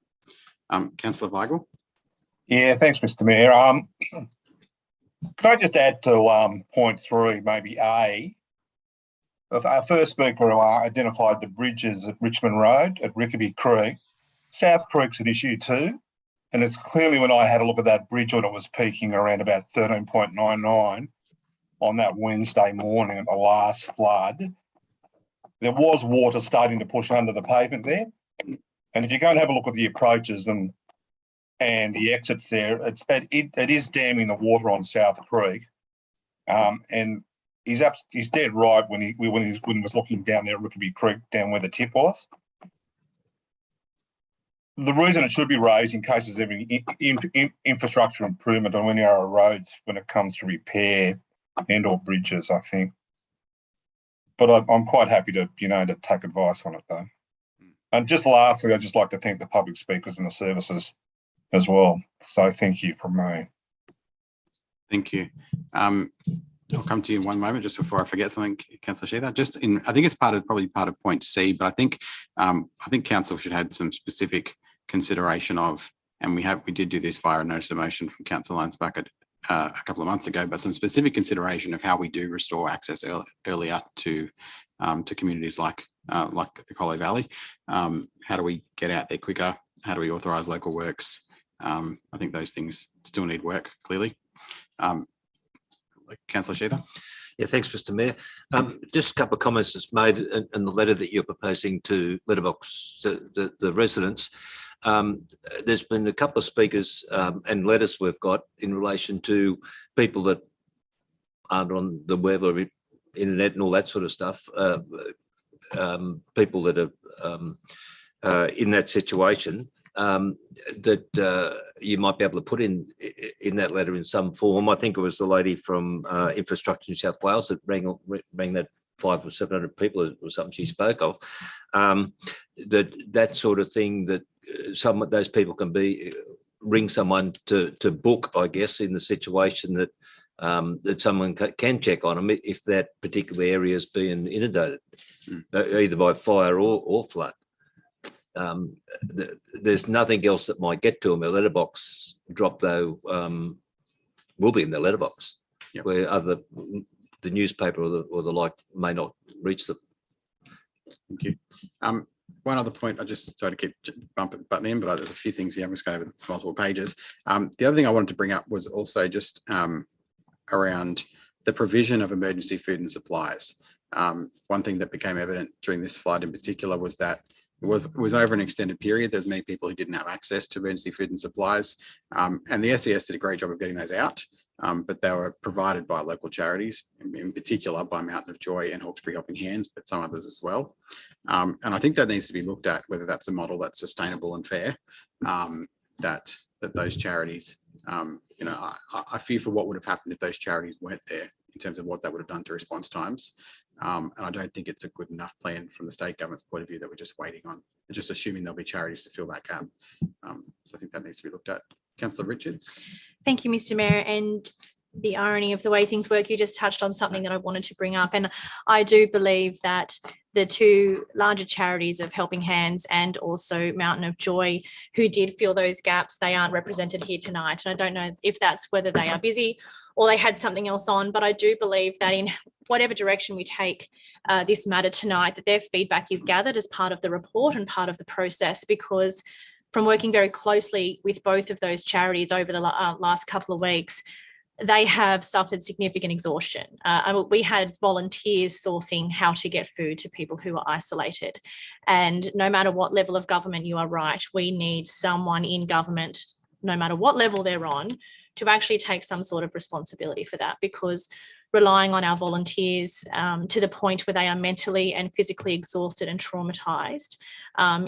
Councillor Weigel. Yeah, thanks, Mr. Mayor. Could I just add to point 3, maybe A? Our first speaker identified the bridges at Richmond Road, at Rickaby Creek. South Creek's an issue too, and it's clearly, when I had a look at that bridge when it was peaking around about 13.99 on that Wednesday morning at the last flood, there was water starting to push under the pavement there. And if you go and have a look at the approaches and the exits there, it is damming the water on South Creek, and he's dead right when he was looking down there at Rickaby Creek, down where the tip was. The reason it should be raised in cases of any infrastructure improvement on any of our roads when it comes to repair and/or bridges, I think. But I'm quite happy to to take advice on it though. And just lastly, I'd just like to thank the public speakers and the services as well. So thank you from me. Thank you. I'll come to you in one moment just before I forget something, Councillor Sheether. I think it's probably part of point C, but I think Council should have some specific consideration of, and we did do this via a notice of motion from Councillor Lyons Bucket a couple of months ago, but some specific consideration of how we do restore access earlier to communities like the Collie Valley. How do we get out there quicker? How do we authorise local works? I think those things still need work, clearly. Councillor Sheether. Yeah, thanks, Mr. Mayor. Just a couple of comments that's made in the letter that you're proposing to letterbox the residents. There's been a couple of speakers and letters we've got in relation to people that aren't on the web or internet and all that sort of stuff, people that are in that situation, that you might be able to put in that letter in some form. I think it was the lady from Infrastructure New South Wales that rang that 500 or 700 people or something she spoke of. That sort of thing, that some of those people can ring someone to book, I guess, in the situation that that someone can check on them if that particular area is being inundated, either by fire or flood. There's nothing else that might get to them. A letterbox drop, though, will be in the letterbox, where the newspaper or the like may not reach them. Thank you. One other point, I just sorry to keep butting in, but there's a few things here. I'm just going over multiple pages. The other thing I wanted to bring up was also just around the provision of emergency food and supplies. One thing that became evident during this flood in particular was that it was over an extended period. There's many people who didn't have access to emergency food and supplies, and the SES did a great job of getting those out, but they were provided by local charities, in particular by Mountain of Joy and Hawkesbury Helping Hands, but some others as well. And I think that needs to be looked at, whether that's a model that's sustainable and fair, that those charities, I fear for what would have happened if those charities weren't there in terms of what that would have done to response times. And I don't think it's a good enough plan from the state government's point of view that we're just waiting on, just assuming there'll be charities to fill that gap. So I think that needs to be looked at. Councillor Richards. Thank you, Mr. Mayor. And the irony of the way things work, you just touched on something that I wanted to bring up. And I do believe that the two larger charities of Helping Hands and also Mountain of Joy, who did fill those gaps, they aren't represented here tonight. And I don't know if that's whether they are busy or they had something else on, but I do believe that in whatever direction we take this matter tonight, that their feedback is gathered as part of the report and part of the process, because from working very closely with both of those charities over the last couple of weeks, they have suffered significant exhaustion. We had volunteers sourcing how to get food to people who are isolated. And no matter what level of government, you are right, we need someone in government, no matter what level they're on, to actually take some sort of responsibility for that, because relying on our volunteers to the point where they are mentally and physically exhausted and traumatised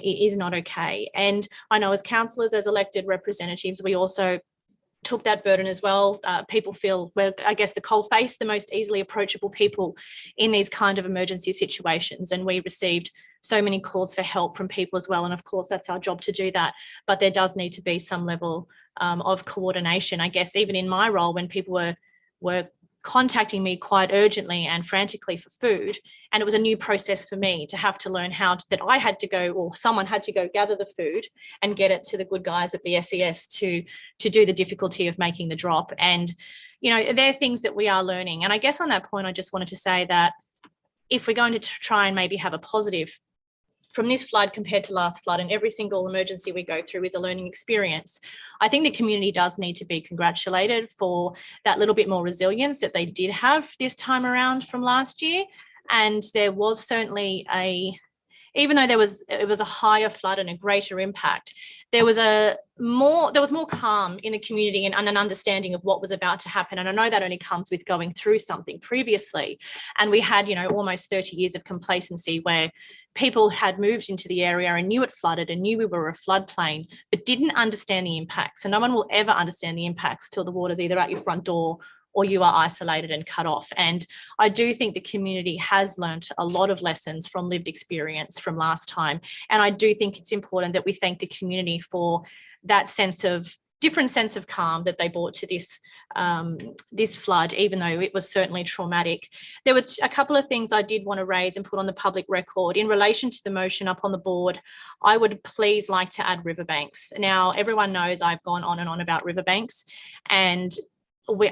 is not okay. And I know as councillors, as elected representatives, we also took that burden as well. People feel, well, I guess the coalface, the most easily approachable people in these kind of emergency situations. And we received so many calls for help from people as well. And of course, that's our job to do that. But there does need to be some level of coordination. I guess even in my role, when people were contacting me quite urgently and frantically for food, and it was a new process for me to have to learn that I had to go, or someone had to go gather the food and get it to the good guys at the SES to do the difficulty of making the drop. And, they're things that we are learning. And I guess on that point, I just wanted to say that if we're going to try and maybe have a positive from this flood compared to last flood, and every single emergency we go through is a learning experience, I think the community does need to be congratulated for that little bit more resilience that they did have this time around from last year. And there was certainly even though it was a higher flood and a greater impact, there was more calm in the community and an understanding of what was about to happen. And I know that only comes with going through something previously. And we had, almost 30 years of complacency where people had moved into the area and knew it flooded and knew we were a floodplain, but didn't understand the impacts. And no one will ever understand the impacts till the water's either at your front door or you are isolated and cut off. And I do think the community has learnt a lot of lessons from lived experience from last time. And I do think it's important that we thank the community for that different sense of calm that they brought to this flood, even though it was certainly traumatic. There were a couple of things I did want to raise and put on the public record. In relation to the motion up on the board, I would please like to add riverbanks. Now, everyone knows I've gone on and on about riverbanks, and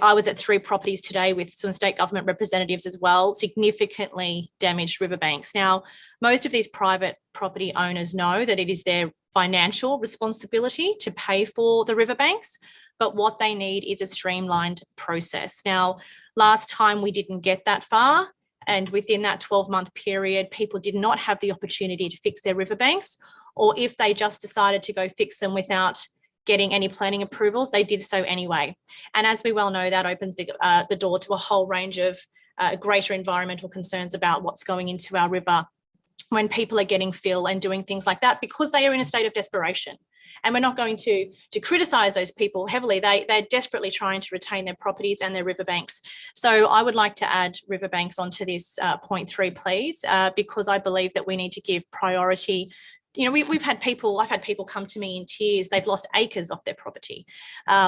I was at 3 properties today with some state government representatives as well, significantly damaged riverbanks. Now, most of these private property owners know that it is their financial responsibility to pay for the riverbanks, but what they need is a streamlined process. Now, last time we didn't get that far, and within that 12-month period, people did not have the opportunity to fix their riverbanks, or if they just decided to go fix them without getting any planning approvals, they did so anyway. And as we well know, that opens the door to a whole range of greater environmental concerns about what's going into our river when people are getting fill and doing things like that because they are in a state of desperation. And we're not going to criticise those people heavily. They're desperately trying to retain their properties and their riverbanks. So I would like to add riverbanks onto this point 3, please, because I believe that we need to give priority. You know, I've had people come to me in tears. They've lost acres off their property.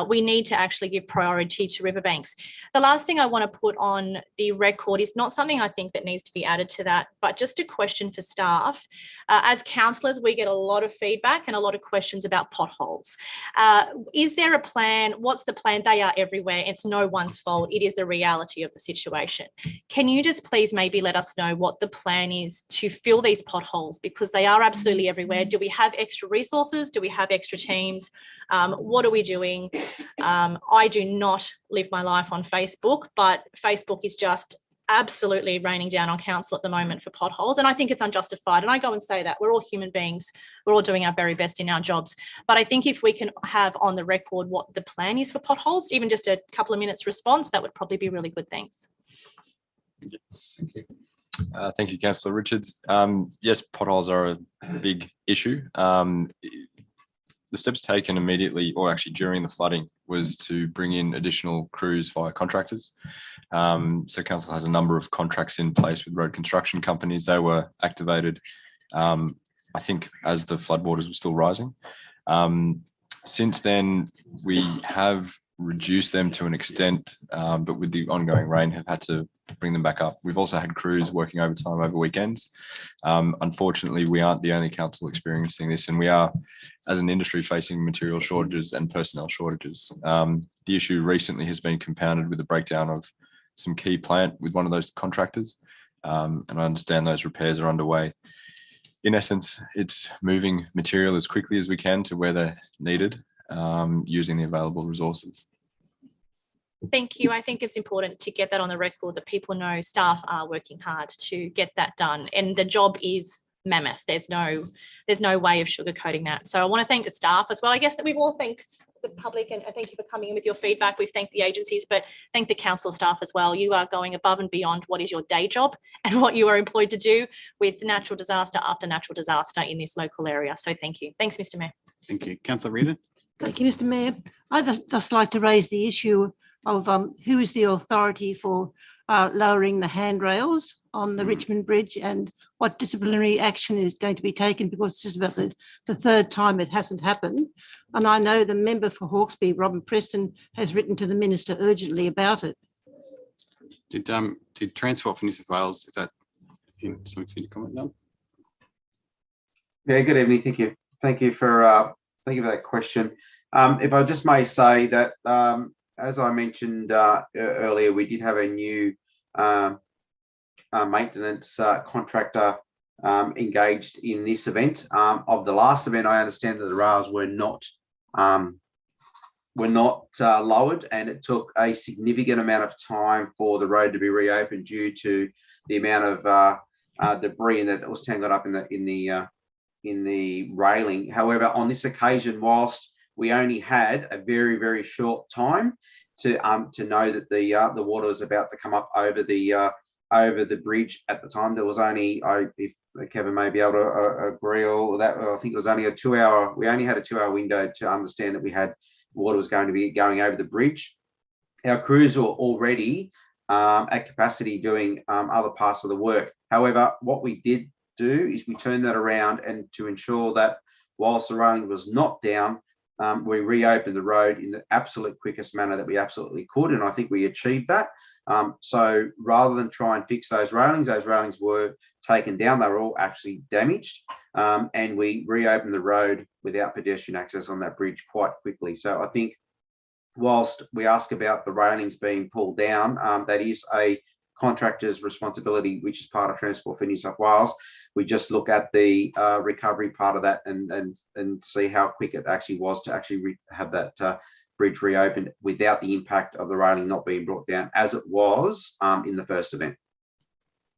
We need to actually give priority to riverbanks. The last thing I want to put on the record is not something I think that needs to be added to that, but just a question for staff. As councillors, we get a lot of feedback and a lot of questions about potholes. Is there a plan? What's the plan? They are everywhere. It's no one's fault. It is the reality of the situation. Can you just please maybe let us know what the plan is to fill these potholes, because they are absolutely everywhere. Do we have extra resources? Do we have extra teams? What are we doing? I do not live my life on Facebook, but Facebook is just absolutely raining down on council at the moment for potholes. And I think it's unjustified. And I go and say that. We're all human beings. We're all doing our very best in our jobs. But I think if we can have on the record what the plan is for potholes, even just a couple of minutes response, that would probably be really good. Thanks. Thank you. Thank you, Councillor Richards. Yes, potholes are a big issue. The steps taken immediately, or actually during the flooding, was to bring in additional crews via contractors. So council has a number of contracts in place with road construction companies. They were activated, I think, as the floodwaters were still rising. Since then, we have reduced them to an extent, but with the ongoing rain have had to bring them back up. We've also had crews working overtime over weekends. Unfortunately, we aren't the only council experiencing this, and we are, as an industry, facing material shortages and personnel shortages. The issue recently has been compounded with a breakdown of some key plant with one of those contractors, and I understand those repairs are underway. In essence, it's moving material as quickly as we can to where they're needed, using the available resources. Thank you. I think it's important to get that on the record, that people know staff are working hard to get that done, and the job is mammoth. There's no way of sugarcoating that. So I want to thank the staff as well. I guess that we've all thanked the public, and thank you for coming in with your feedback. We've thanked the agencies, but thank the council staff as well. You are going above and beyond what is your day job and what you are employed to do with natural disaster after natural disaster in this local area. So thank you. Thanks, Mr. Mayor. Thank you. Councillor Reardon. Thank you, Mr. Mayor. I'd just like to raise the issue of who is the authority for lowering the handrails on the Richmond Bridge, and what disciplinary action is going to be taken, because this is about the third time it hasn't happened. And I know the member for Hawkesbury, Robin Preston, has written to the Minister urgently about it. Did Transport for New South Wales, is that something for you to comment on? Yeah, good evening. Thank you. Thank you for that question. If I just may say that, as I mentioned earlier, we did have a new maintenance contractor engaged in this event. Of the last event, I understand that the rails were not lowered, and it took a significant amount of time for the road to be reopened due to the amount of debris that was tangled up in the railing. However, on this occasion, whilst we only had a very, very short time to know that the water was about to come up over the bridge at the time, there was only, if Kevin may be able to agree, or that I think it was only we only had a 2-hour window to understand that we had water was going to be going over the bridge. Our crews were already at capacity doing other parts of the work. However, what we did do is we turned that around, and to ensure that whilst the railing was not down, we reopened the road in the absolute quickest manner that we absolutely could, and I think we achieved that. So rather than try and fix those railings were taken down. They were all actually damaged, and we reopened the road without pedestrian access on that bridge quite quickly. So I think whilst we ask about the railings being pulled down, that is a contractor's responsibility, which is part of Transport for New South Wales. We just look at the recovery part of that and see how quick it actually was to actually have that bridge reopened without the impact of the railing not being brought down as it was in the first event.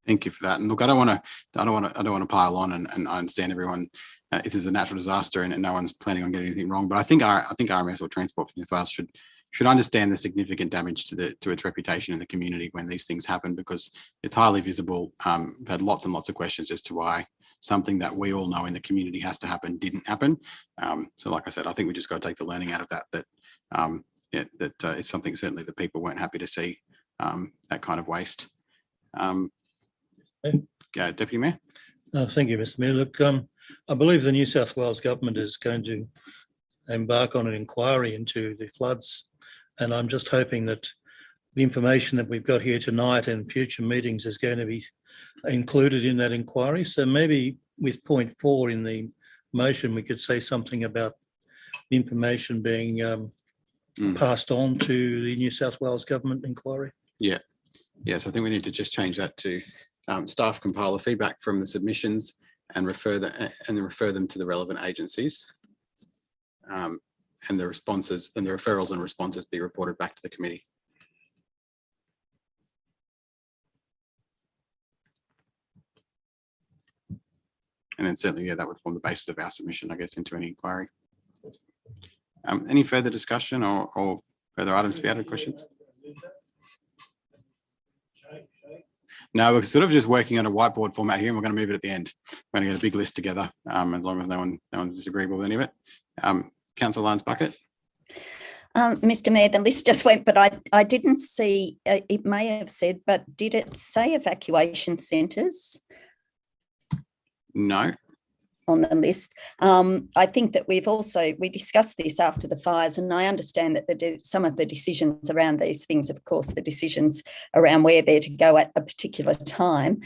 Thank you for that. And look, I don't want to pile on, and I understand everyone. This is a natural disaster, and no one's planning on getting anything wrong. But I think RMS or Transport for New South Wales should understand the significant damage to its reputation in the community when these things happen, because it's highly visible. We've had lots and lots of questions as to why something that we all know in the community has to happen didn't happen. So like I said, I think we just got to take the learning out of that, it's something certainly that people weren't happy to see, that kind of waste. Deputy Mayor. Thank you, Mr. Mayor. Look, I believe the New South Wales government is going to embark on an inquiry into the floods, and I'm just hoping that the information that we've got here tonight and future meetings is going to be included in that inquiry. So maybe with point 4 in the motion, we could say something about the information being passed on to the New South Wales government inquiry. Yeah. Yes, I think we need to just change that to staff compile the feedback from the submissions and refer them to the relevant agencies. And the responses and the referrals and responses be reported back to the committee. And then certainly, yeah, that would form the basis of our submission, I guess, into any inquiry. Any further discussion or further items to be added, questions? No, we're sort of just working on a whiteboard format here, and we're going to move it at the end. We're going to get a big list together, as long as no one's disagreeable with any of it. Councillor Lyons-Bucket. Mr. Mayor, the list just went, but I didn't see, it may have said, but did it say evacuation centres? No. On the list. I think that we discussed this after the fires, and I understand that some of the decisions around these things, of course, the decisions around where they're to go at a particular time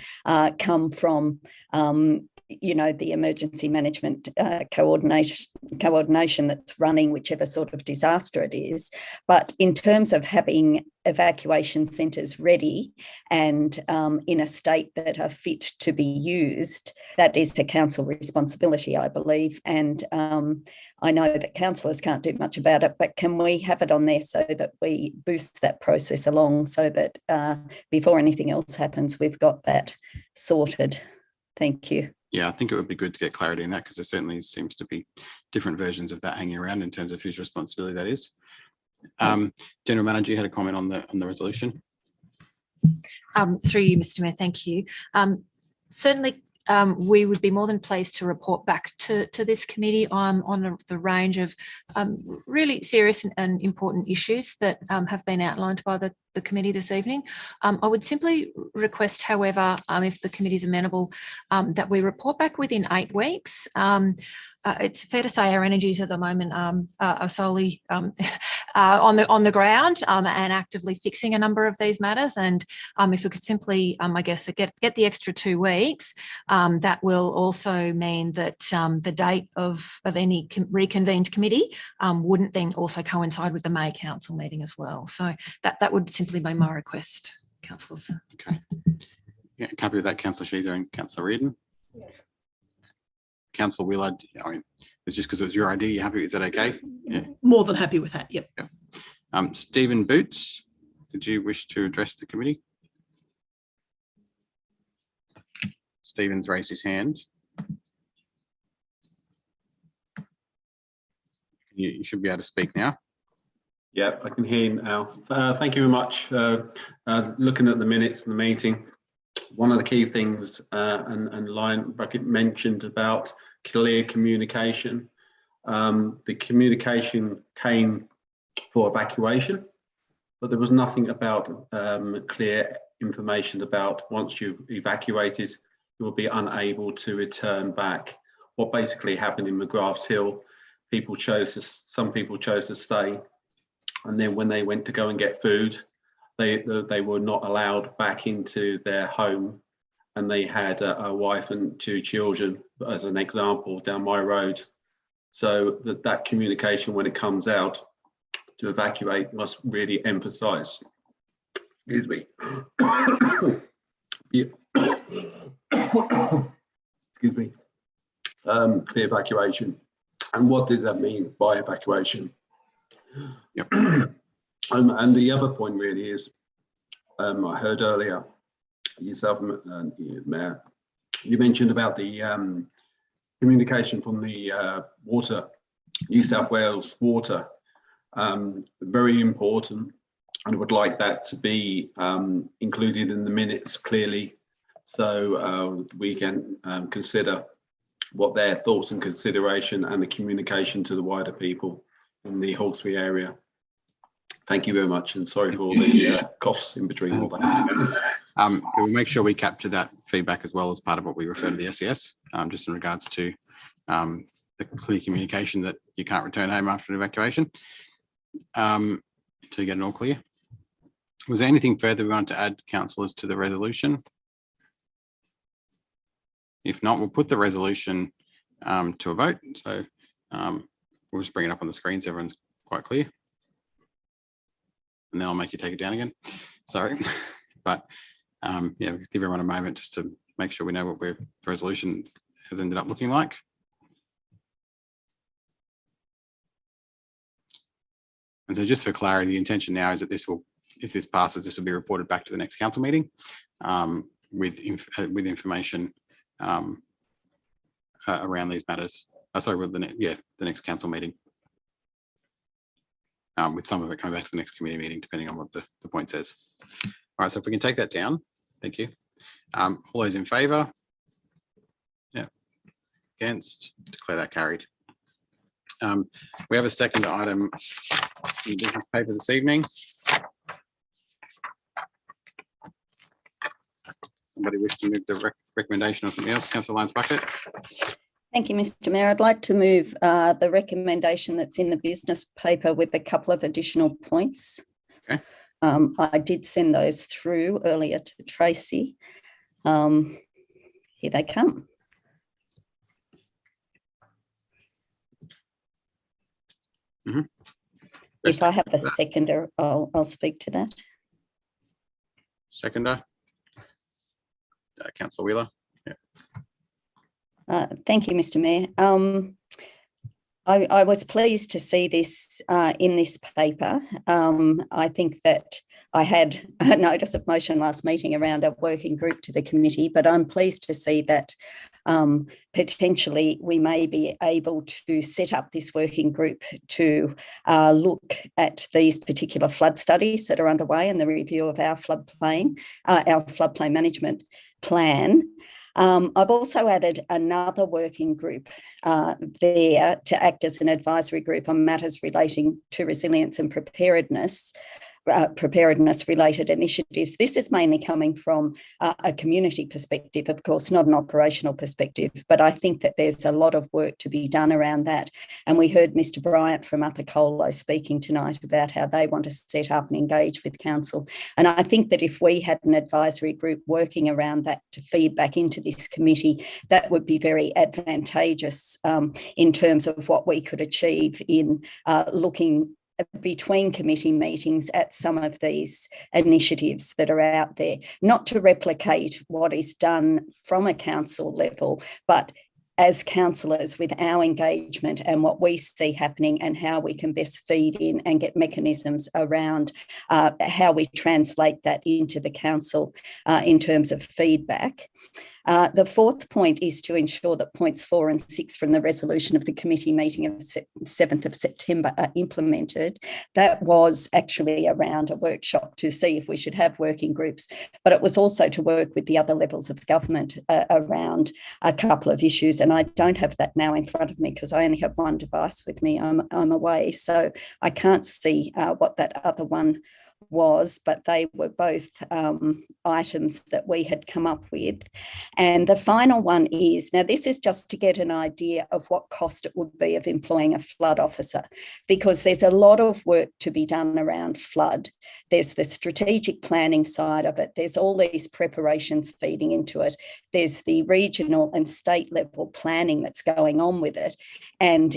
come from the emergency management coordination that's running whichever sort of disaster it is. But in terms of having evacuation centres ready and in a state that are fit to be used, that is a council responsibility, I believe. And I know that councillors can't do much about it, but can we have it on there so that we boost that process along so that before anything else happens, we've got that sorted? Thank you. Yeah, I think it would be good to get clarity in that, because there certainly seems to be different versions of that hanging around in terms of whose responsibility that is. General Manager, you had a comment on the resolution. Through you, Mr. Mayor, thank you. Certainly, we would be more than pleased to report back to this committee on the range of really serious and important issues that have been outlined by the committee this evening. I would simply request, however, if the committee is amenable, that we report back within 8 weeks. It's fair to say our energies at the moment are solely on the ground and actively fixing a number of these matters. And if we could simply, I guess, get the extra 2 weeks, that will also mean that the date of any reconvened committee wouldn't then also coincide with the May Council meeting as well. So that would simply be my request, councillors. Okay. Yeah, happy with that, Councillor Sheether and Councillor Reardon. Yes. Councillor Willard, I mean, it's just because it was your idea. You happy? Is that okay? Yeah. More than happy with that. Yep. Yeah. Stephen Boots, did you wish to address the committee? Stephen's raised his hand. You should be able to speak now. Yeah, I can hear you now. Thank you very much. Looking at the minutes of the meeting, one of the key things, and Lion Bucket mentioned about clear communication. The communication came for evacuation, but there was nothing about clear information about once you've evacuated, you will be unable to return back. What basically happened in McGrath's Hill, some people chose to stay, and then when they went to go and get food, they were not allowed back into their home, and they had a wife and 2 children, as an example, down my road. So that communication, when it comes out to evacuate, must really emphasize, excuse me, excuse me, clear evacuation. And what does that mean by evacuation? Yep. And the other point really is, I heard earlier, yourself, Mayor, you mentioned about the communication from the water, New South Wales Water, very important, and would like that to be included in the minutes clearly, so we can consider what their thoughts and consideration and the communication to the wider people in the Hawkesbury area. Thank you very much, and sorry for all the coughs in between all that. We'll make sure we capture that feedback as well as part of what we refer to the SES, just in regards to the clear communication that you can't return home after an evacuation until you get it all clear. Was there anything further we wanted to add, councillors, to the resolution? If not, we'll put the resolution to a vote. So we'll just bring it up on the screen so everyone's quite clear. And then I'll make you take it down again. Sorry. But yeah, give everyone a moment just to make sure we know what the resolution has ended up looking like. And so just for clarity, the intention now is that this will, if this passes, this will be reported back to the next council meeting with information around these matters. Sorry, with the next council meeting. With some of it coming back to the next committee meeting, depending on what the point says. All right, so if we can take that down, thank you. All those in favour? Yeah. Against? Declare that carried. We have a second item in the business paper this evening. Somebody wish to move the recommendation or something else? Councillor Lyons-Bucket. Thank you, Mr. Mayor. I'd like to move the recommendation that's in the business paper with a couple of additional points. Okay. I did send those through earlier to Tracy. Here they come. Mm-hmm. If I have a seconder, I'll speak to that. Seconder. Councillor Wheeler. Yeah. Thank you, Mr. Mayor. I was pleased to see this in this paper. I think that I had a notice of motion last meeting around a working group to the committee, but I'm pleased to see that potentially we may be able to set up this working group to look at these particular flood studies that are underway and the review of our floodplain management plan. I've also added another working group there to act as an advisory group on matters relating to resilience and preparedness related initiatives. This is mainly coming from a community perspective, of course, not an operational perspective, but I think that there's a lot of work to be done around that. And we heard Mr. Bryant from Upper Colo speaking tonight about how they want to set up and engage with council. And I think that if we had an advisory group working around that to feed back into this committee, that would be very advantageous in terms of what we could achieve in looking between committee meetings at some of these initiatives that are out there, not to replicate what is done from a council level, but as councillors with our engagement and what we see happening and how we can best feed in and get mechanisms around how we translate that into the council in terms of feedback. The fourth point is to ensure that points 4 and 6 from the resolution of the committee meeting of 7th of September are implemented. That was actually around a workshop to see if we should have working groups, but it was also to work with the other levels of government around a couple of issues. And I don't have that now in front of me because I only have one device with me. I'm away, so I can't see what that other one was, but they were both items that we had come up with. And the final one is, now this is just to get an idea of what cost it would be of employing a flood officer, because there's a lot of work to be done around flood. There's the strategic planning side of it. There's all these preparations feeding into it. There's the regional and state level planning that's going on with it. And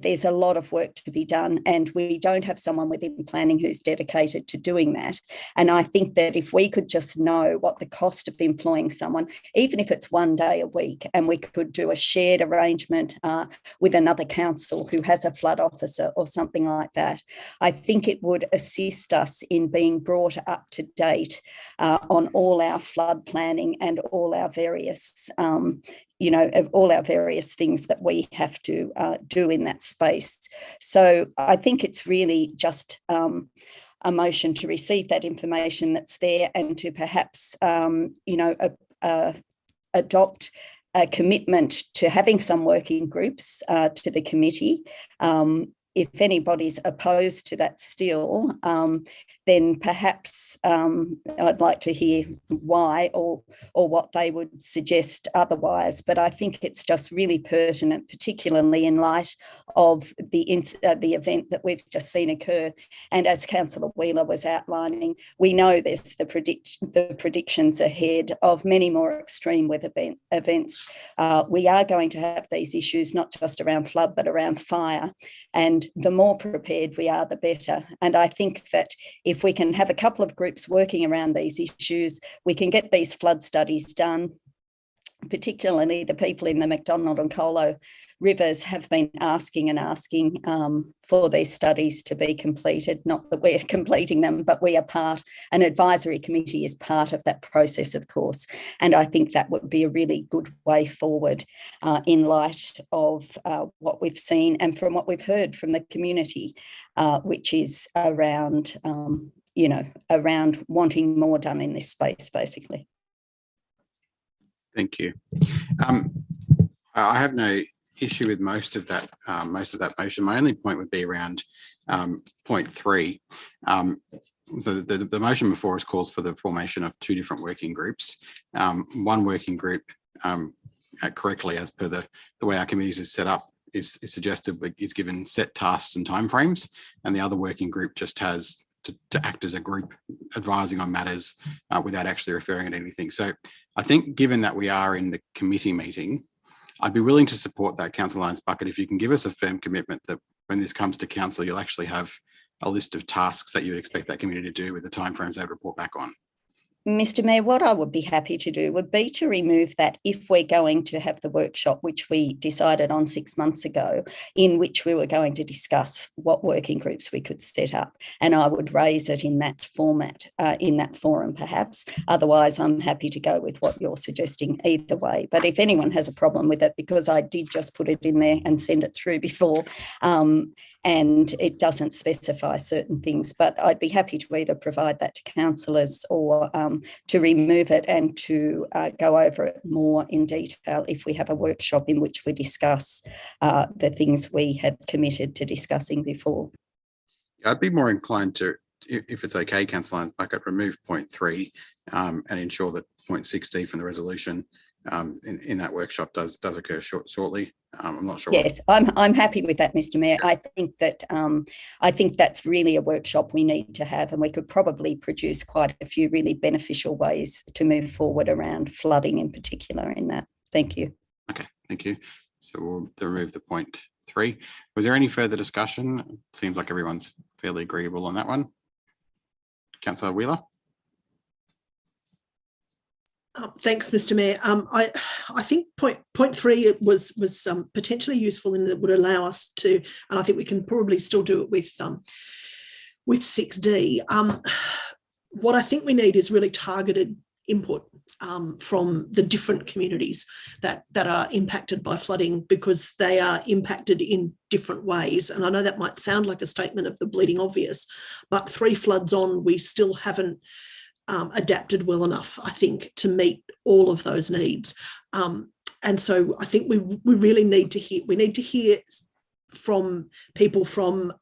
there's a lot of work to be done, and we don't have someone within planning who's dedicated to doing that. And I think that if we could just know what the cost of employing someone, even if it's 1 day a week, and we could do a shared arrangement with another council who has a flood officer or something like that, I think it would assist us in being brought up to date on all our flood planning and all our various of all our various things that we have to do in that space. So I think it's really just a motion to receive that information that's there and to perhaps, adopt a commitment to having some working groups to the committee. If anybody's opposed to that still, then perhaps I'd like to hear why or what they would suggest otherwise. But I think it's just really pertinent, particularly in light of the event that we've just seen occur. And as Councillor Wheeler was outlining, we know there's the predictions ahead of many more extreme weather events. We are going to have these issues, not just around flood, but around fire. And the more prepared we are, the better. And I think that if we can have a couple of groups working around these issues, we can get these flood studies done. Particularly the people in the McDonald and Colo rivers have been asking for these studies to be completed. Not that we're completing them, but we are an advisory committee is part of that process, of course. And I think that would be a really good way forward in light of what we've seen and from what we've heard from the community, which is around, around wanting more done in this space, basically. Thank you. I have no issue with most of that motion. My only point would be around point 3. So the motion before us calls for the formation of 2 different working groups. One working group, correctly as per the way our committees is set up, is suggested is given set tasks and timeframes, and the other working group just has to act as a group advising on matters without actually referring to anything. So I think given that we are in the committee meeting, I'd be willing to support that, Councillor Lyons-Bucket, if you can give us a firm commitment that when this comes to council, you'll actually have a list of tasks that you would expect that committee to do with the timeframes they would report back on. Mr. Mayor, what I would be happy to do would be to remove that if we're going to have the workshop, which we decided on 6 months ago, in which we were going to discuss what working groups we could set up. And I would raise it in that format, in that forum perhaps. Otherwise, I'm happy to go with what you're suggesting either way. But if anyone has a problem with it, because I did just put it in there and send it through before, and it doesn't specify certain things, but I'd be happy to either provide that to councillors or to remove it and to go over it more in detail if we have a workshop in which we discuss the things we had committed to discussing before. I'd be more inclined to, if it's okay, Councillor Lyons-Bucket, remove point 3 and ensure that point 6D from the resolution in that workshop does occur shortly. I'm not sure. Yes, I'm happy with that, Mr. Mayor. I think that's really a workshop we need to have, and we could probably produce quite a few really beneficial ways to move forward around flooding in particular in that. Thank you. Okay, thank you. So we'll remove the point 3. Was there any further discussion? It seems like everyone's fairly agreeable on that one. Councillor Wheeler. Thanks, Mr. Mayor. I think point 3 was potentially useful in that it would allow us to, and I think we can probably still do it with 6D. What I think we need is really targeted input from the different communities that are impacted by flooding, because they are impacted in different ways. And I know that might sound like a statement of the bleeding obvious, but 3 floods on, we still haven't adapted well enough, I think, to meet all of those needs. And so I think we really need to hear from people from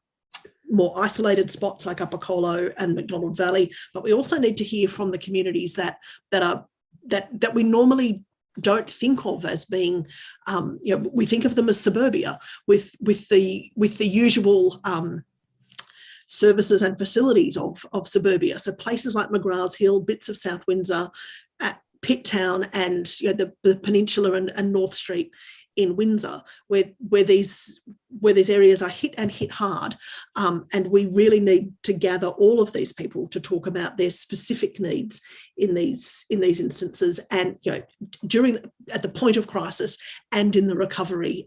more isolated spots like Upper Colo and McDonald Valley, but we also need to hear from the communities that we normally don't think of as being, we think of them as suburbia with the usual services and facilities of suburbia. So places like McGrath's Hill, bits of South Windsor, at Pitt Town, and the Peninsula and North Street in Windsor, where these areas are hit hard, and we really need to gather all of these people to talk about their specific needs in these instances, and at the point of crisis and in the recovery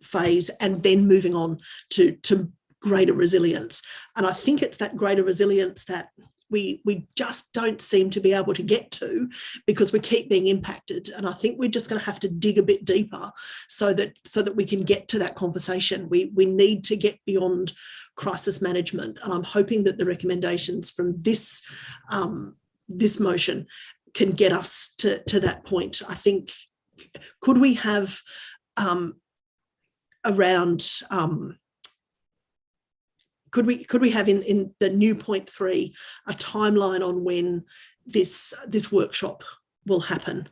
phase, and then moving on to greater resilience. And I think it's that greater resilience that we just don't seem to be able to get to because we keep being impacted. And I think we're just going to have to dig a bit deeper so that we can get to that conversation. We need to get beyond crisis management. And I'm hoping that the recommendations from this motion can get us to that point. I think, could we have could we have in the new point 3 a timeline on when this workshop will happen?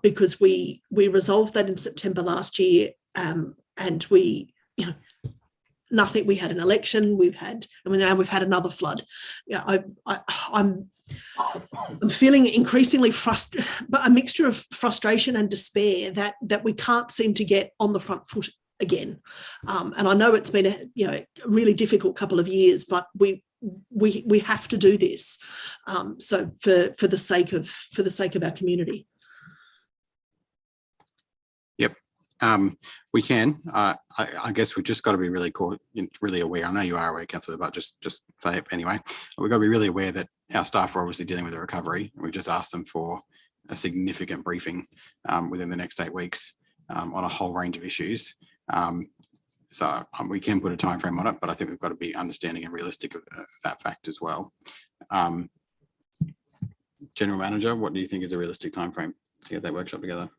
Because we resolved that in September last year, and we, nothing. We had an election. Now we've had another flood. I'm feeling increasingly frustrated, but a mixture of frustration and despair that we can't seem to get on the front foot again. And I know it's been a really difficult couple of years, but we have to do this. So for the sake of our community. Yep, we can. I guess we've just got to be really aware. I know you are aware, Councillor, but just say it anyway. We've got to be really aware that our staff are obviously dealing with the recovery. We've just asked them for a significant briefing within the next 8 weeks on a whole range of issues. So we can put a time frame on it, but I think we've got to be understanding and realistic of that fact as well. General Manager, what do you think is a realistic time frame to get that workshop together?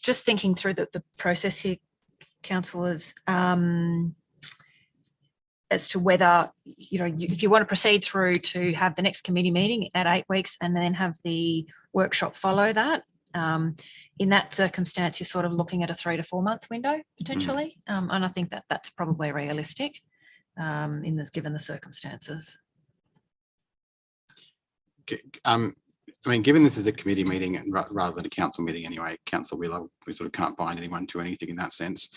Just thinking through the process here, councillors, as to whether, if you want to proceed through to have the next committee meeting at 8 weeks and then have the workshop follow that. In that circumstance, you're sort of looking at a 3 to 4 month window potentially. And I think that's probably realistic given the circumstances. Okay. I mean, given this is a committee meeting and rather than a council meeting anyway, Councillor Wheeler, we sort of can't bind anyone to anything in that sense.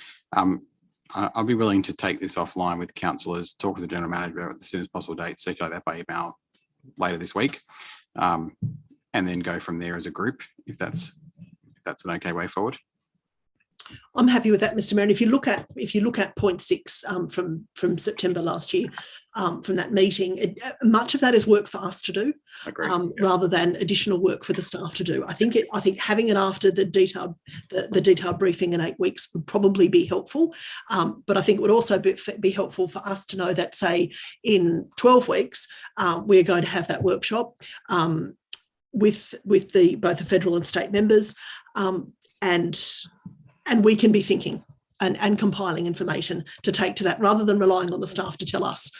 I'll be willing to take this offline with councillors, talk with the General Manager at the soonest possible date, circulate that by email later this week, and then go from there as a group, if that's an okay way forward. I'm happy with that, Mr. Mayor. And if you look at point 6 from September last year, from that meeting, much of that is work for us to do, rather than additional work for the staff to do. I think having it after the detailed briefing in 8 weeks would probably be helpful, but I think it would also be helpful for us to know that, say, in 12 weeks, we're going to have that workshop with both the federal and state members, and we can be thinking and compiling information to take to that, rather than relying on the staff to tell us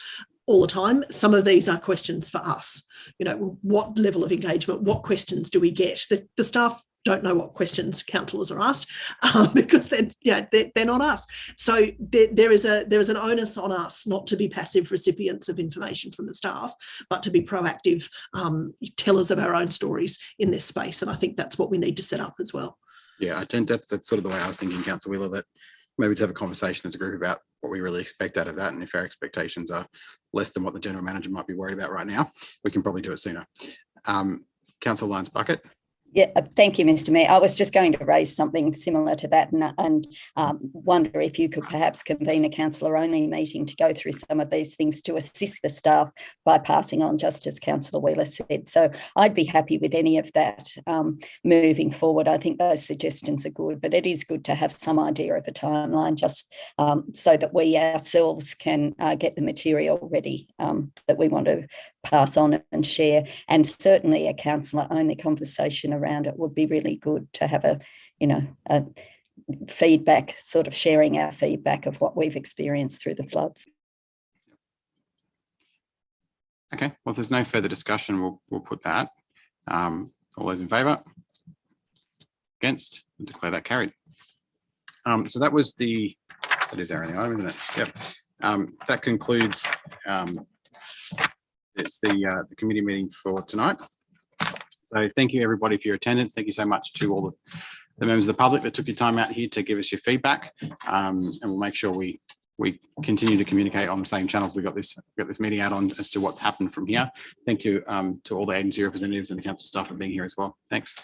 all the time. Some of these are questions for us. What level of engagement, what questions do we get? The staff don't know what questions councillors are asked because they're not us. So there is an onus on us not to be passive recipients of information from the staff, but to be proactive tellers of our own stories in this space. And I think that's what we need to set up as well. Yeah, I think that's sort of the way I was thinking, Councillor Wheeler, that maybe to have a conversation as a group about what we really expect out of that. And if our expectations are less than what the General Manager might be worried about right now, we can probably do it sooner. Councillor Lyons-Bucket. Yeah, thank you, Mr. Mayor. I was just going to raise something similar to that and wonder if you could perhaps convene a councillor-only meeting to go through some of these things to assist the staff by passing on, just as Councillor Wheeler said. So I'd be happy with any of that moving forward. I think those suggestions are good, but it is good to have some idea of a timeline, just so that we ourselves can get the material ready that we want to pass on and share. And certainly a councillor-only conversation around it would be really good to have a feedback, sort of sharing our feedback of what we've experienced through the floods. Okay, well, if there's no further discussion, we'll put that. All those in favour? Against? We'll declare that carried. So that is our only item, isn't it? Yep. That concludes the committee meeting for tonight. So thank you everybody for your attendance. Thank you so much to all the members of the public that took your time out here to give us your feedback. And we'll make sure we continue to communicate on the same channels we got this meeting out on as to what's happened from here. Thank you to all the agency representatives and the council staff for being here as well. Thanks.